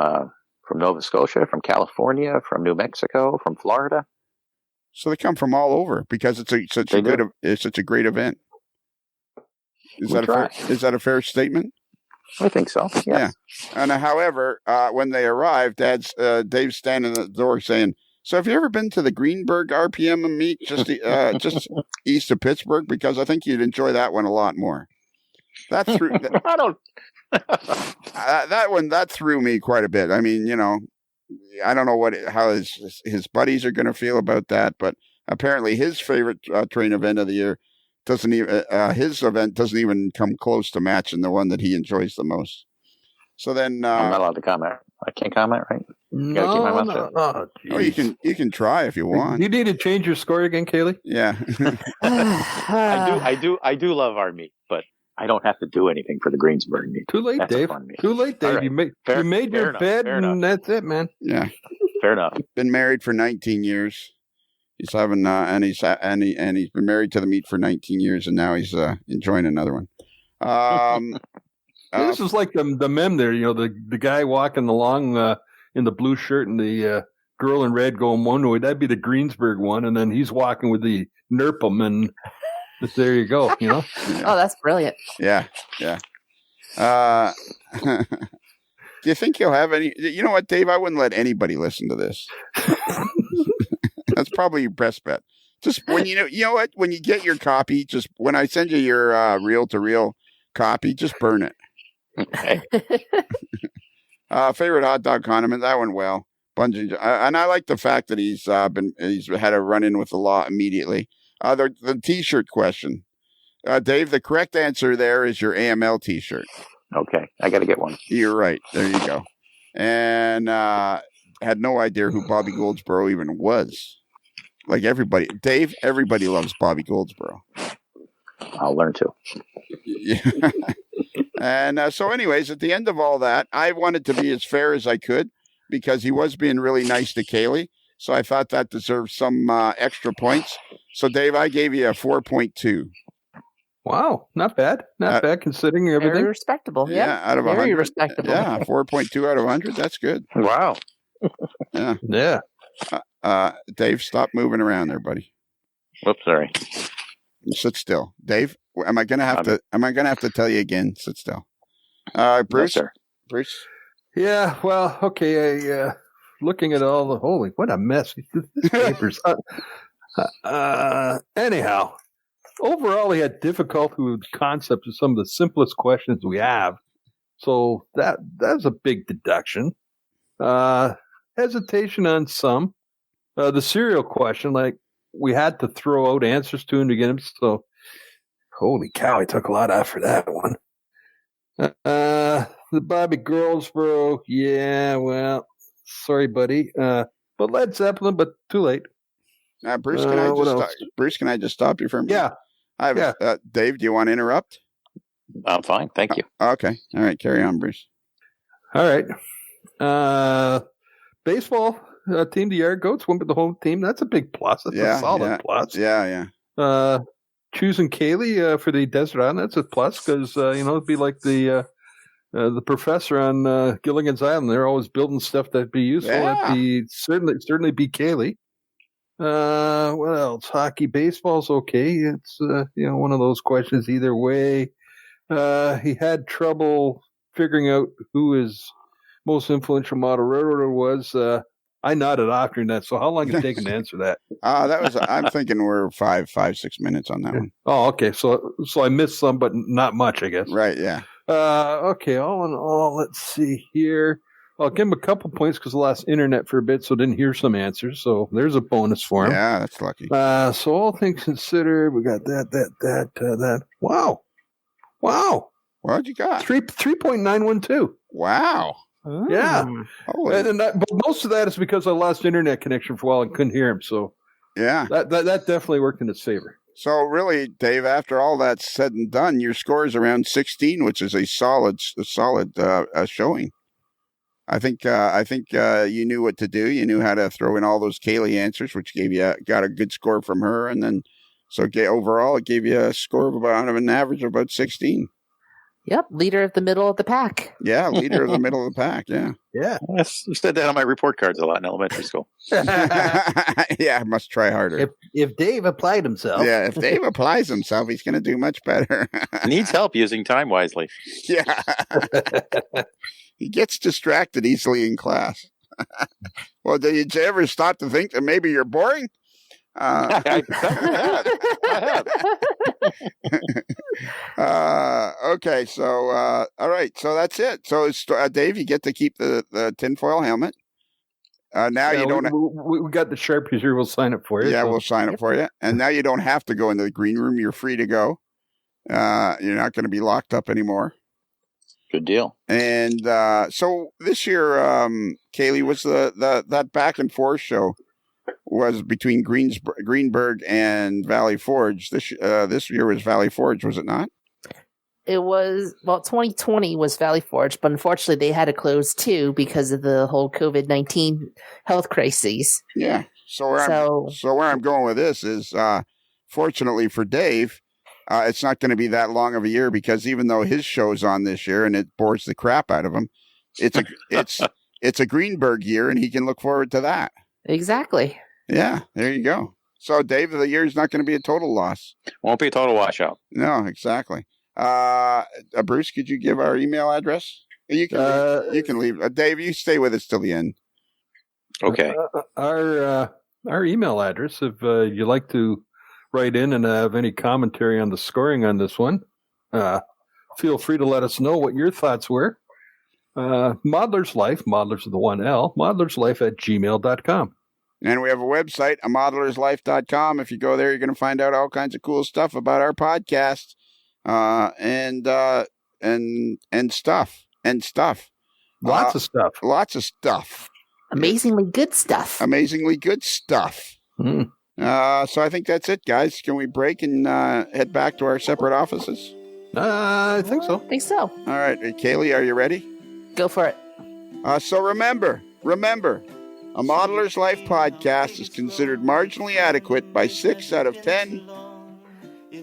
F: Nova Scotia, from California, from New Mexico, from Florida.
B: So they come from all over because it's such a great event. Is that a fair statement?
F: I think so. Yes.
B: Yeah. And however, when they arrived, Dave's standing at the door saying, "So have you ever been to the Greenberg RPM meet just east of Pittsburgh? Because I think you'd enjoy that one a lot more." That threw
F: I don't.
B: that threw me quite a bit. I mean, I don't know how his buddies are going to feel about that, but apparently his favorite train event of the year his event doesn't even come close to matching the one that he enjoys the most. So then
F: I'm not allowed to comment. I can't comment, right?
B: No. You can try if you want.
E: You need to change your score again, Kaylee?
B: Yeah.
F: I do love our meet, but I don't have to do anything for the Greensburg meet.
E: Too late, Dave. Too late, Dave. Right. You made your bed, and that's it, man.
B: Yeah.
F: Fair enough.
B: Been married for 19 years. He's having and he's been married to the meat for 19 years, and now he's enjoying another one.
E: This is like the meme there, the guy walking along in the blue shirt and the girl in red going one way. That'd be the Greensburg one, and then he's walking with the Nerpum, and there you go.
A: Oh, that's brilliant.
B: Yeah. Do you think he'll have any? You know what, Dave? I wouldn't let anybody listen to this. That's probably your best bet. Just when you know what? When you get your copy, just when I send you your reel-to-reel copy, just burn it.
F: Okay.
B: Favorite hot dog condiment, that went well. Bungee, and I like the fact that he's had a run-in with the law immediately. The T-shirt question, Dave. The correct answer there is your AML T-shirt.
F: Okay, I got to get one.
B: You're right. There you go. And had no idea who Bobby Goldsboro even was. Like everybody, Dave, everybody loves Bobby Goldsboro.
F: I'll learn to.
B: Yeah. And so anyways, at the end of all that, I wanted to be as fair as I could because he was being really nice to Kaylee. So I thought that deserved some extra points. So, Dave, I gave you a 4.2.
E: Wow, not bad. Not bad considering everything.
A: Very respectable.
B: Yeah, out of 100.
A: Very respectable.
B: Yeah, 4.2 out of 100. That's good.
F: Wow.
B: Yeah. Dave, stop moving around there, buddy.
F: Whoops, sorry.
B: Sit still. Dave, am I going to have to tell you again? Sit still. Bruce?
F: Yes, sir.
B: Bruce?
E: Yeah, well, okay. Looking at all the holy, what a mess. These papers. Anyhow, overall, he had difficulty with concepts of some of the simplest questions we have. So that's a big deduction. Hesitation on some. The serial question, like we had to throw out answers to him to get him. So, holy cow, he took a lot out for that one. The Bobby Goldsboro, yeah, well, sorry, buddy. But Led Zeppelin, but too late.
B: Bruce, can I just stop you for a minute?
E: Yeah.
B: Dave, do you want to interrupt?
F: I'm fine. Thank you.
B: Okay. All right. Carry on, Bruce.
E: All right. Baseball, Team the Yard Goats went with the home team. That's a big plus. That's a solid plus.
B: Yeah.
E: Choosing Kaylee for the Desert Island, that's a plus because, it'd be like the professor on Gilligan's Island. They're always building stuff that'd be useful.
B: Yeah.
E: That'd be certainly be Kaylee. What else? Hockey, baseball's okay. It's one of those questions either way. He had trouble figuring out who his most influential model railroader was. I nodded after that. So how long did it take him to answer that?
B: I'm thinking we're 5-6 minutes on that one.
E: Oh, okay. So I missed some, but not much, I guess.
B: Right. Yeah.
E: Okay. All in all, let's see here. I'll give him a couple points because I lost internet for a bit, so didn't hear some answers. So there's a bonus for him.
B: Yeah, that's lucky.
E: So all things considered, we got that. Wow.
B: What'd you got?
E: 3.912.
B: Wow.
E: Yeah.
B: Oh.
E: But most of that is because I lost internet connection for a while and couldn't hear him. So
B: yeah,
E: that definitely worked in his favor.
B: So really, Dave, after all that's said and done, your score is around 16, which is a solid showing. I think you knew what to do. You knew how to throw in all those Kaylee answers, which got a good score from her, and then overall it gave you a score of about an average of about 16.
A: Yep, leader of the middle of the pack.
B: Yeah, leader of the middle of the pack. Yeah.
E: Yeah.
F: I said that on my report cards a lot in elementary school.
B: Yeah, I must try harder.
E: If Dave applied himself.
B: Yeah, if Dave applies himself, he's going to do much better.
F: Needs help using time wisely.
B: Yeah. He gets distracted easily in class. Well, did you ever stop to think that maybe you're boring?
F: I have.
B: Okay, so all right, so that's it. So Dave, you get to keep the tinfoil helmet. Now you don't.
E: We got the Sharpies here. We'll sign up for you.
B: Yeah, we'll sign up for you. And now you don't have to go into the green room. You're free to go. You're not going to be locked up anymore.
F: Good deal.
B: And so this year, Kaylee, was that back and forth show was between Greenberg and Valley Forge. This year was Valley Forge, was it not?
A: It was, 2020 was Valley Forge, but unfortunately they had to close too because of the whole COVID-19 health crises.
B: Yeah. So where I'm going with this is, fortunately for Dave, it's not going to be that long of a year because even though his show's on this year and it bores the crap out of him, it's a Greenberg year and he can look forward to that.
A: Exactly.
B: Yeah, there you go. So Dave, the year is not going to be a total loss.
F: Won't be a total washout.
B: No, exactly. Bruce, could you give our email address? You can leave. Dave, you stay with us till the end.
F: Okay.
E: Our email address, if you'd like to write in and have any commentary on the scoring on this one, feel free to let us know what your thoughts were. Modeler's Life, modelers with the one L, modelerslife@gmail.com.
B: And we have a website, modelerslife.com. If you go there, you're going to find out all kinds of cool stuff about our podcast, and stuff.
E: Lots of stuff.
B: Lots of stuff.
A: Amazingly good stuff.
B: Amazingly good stuff.
E: Mm.
B: So I think that's it, guys. Can we break and head back to our separate offices?
E: I think so.
A: All
B: right. Kaylee, are you ready?
A: Go for it.
B: So remember, a Modeler's Life podcast is considered marginally adequate by 6 out of 10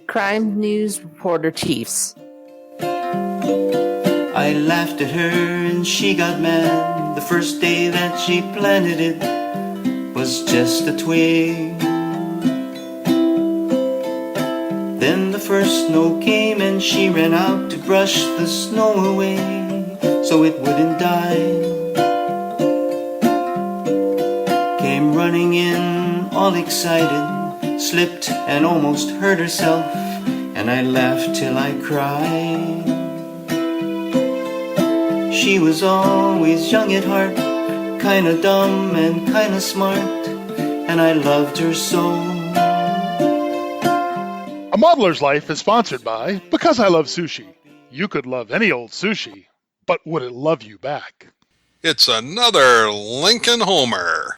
A: crime news reporter chiefs.
G: I laughed at her and she got mad. The first day that she planted it was just a twig. Then the first snow came and she ran out to brush the snow away so it wouldn't die. Came running in all excited, slipped and almost hurt herself, and I laughed till I cried. She was always young at heart, kinda dumb and kinda smart, and I loved her so.
H: A Modeler's Life is sponsored by Because I Love Sushi. You could love any old sushi, but would it love you back?
I: It's another Lincoln Homer.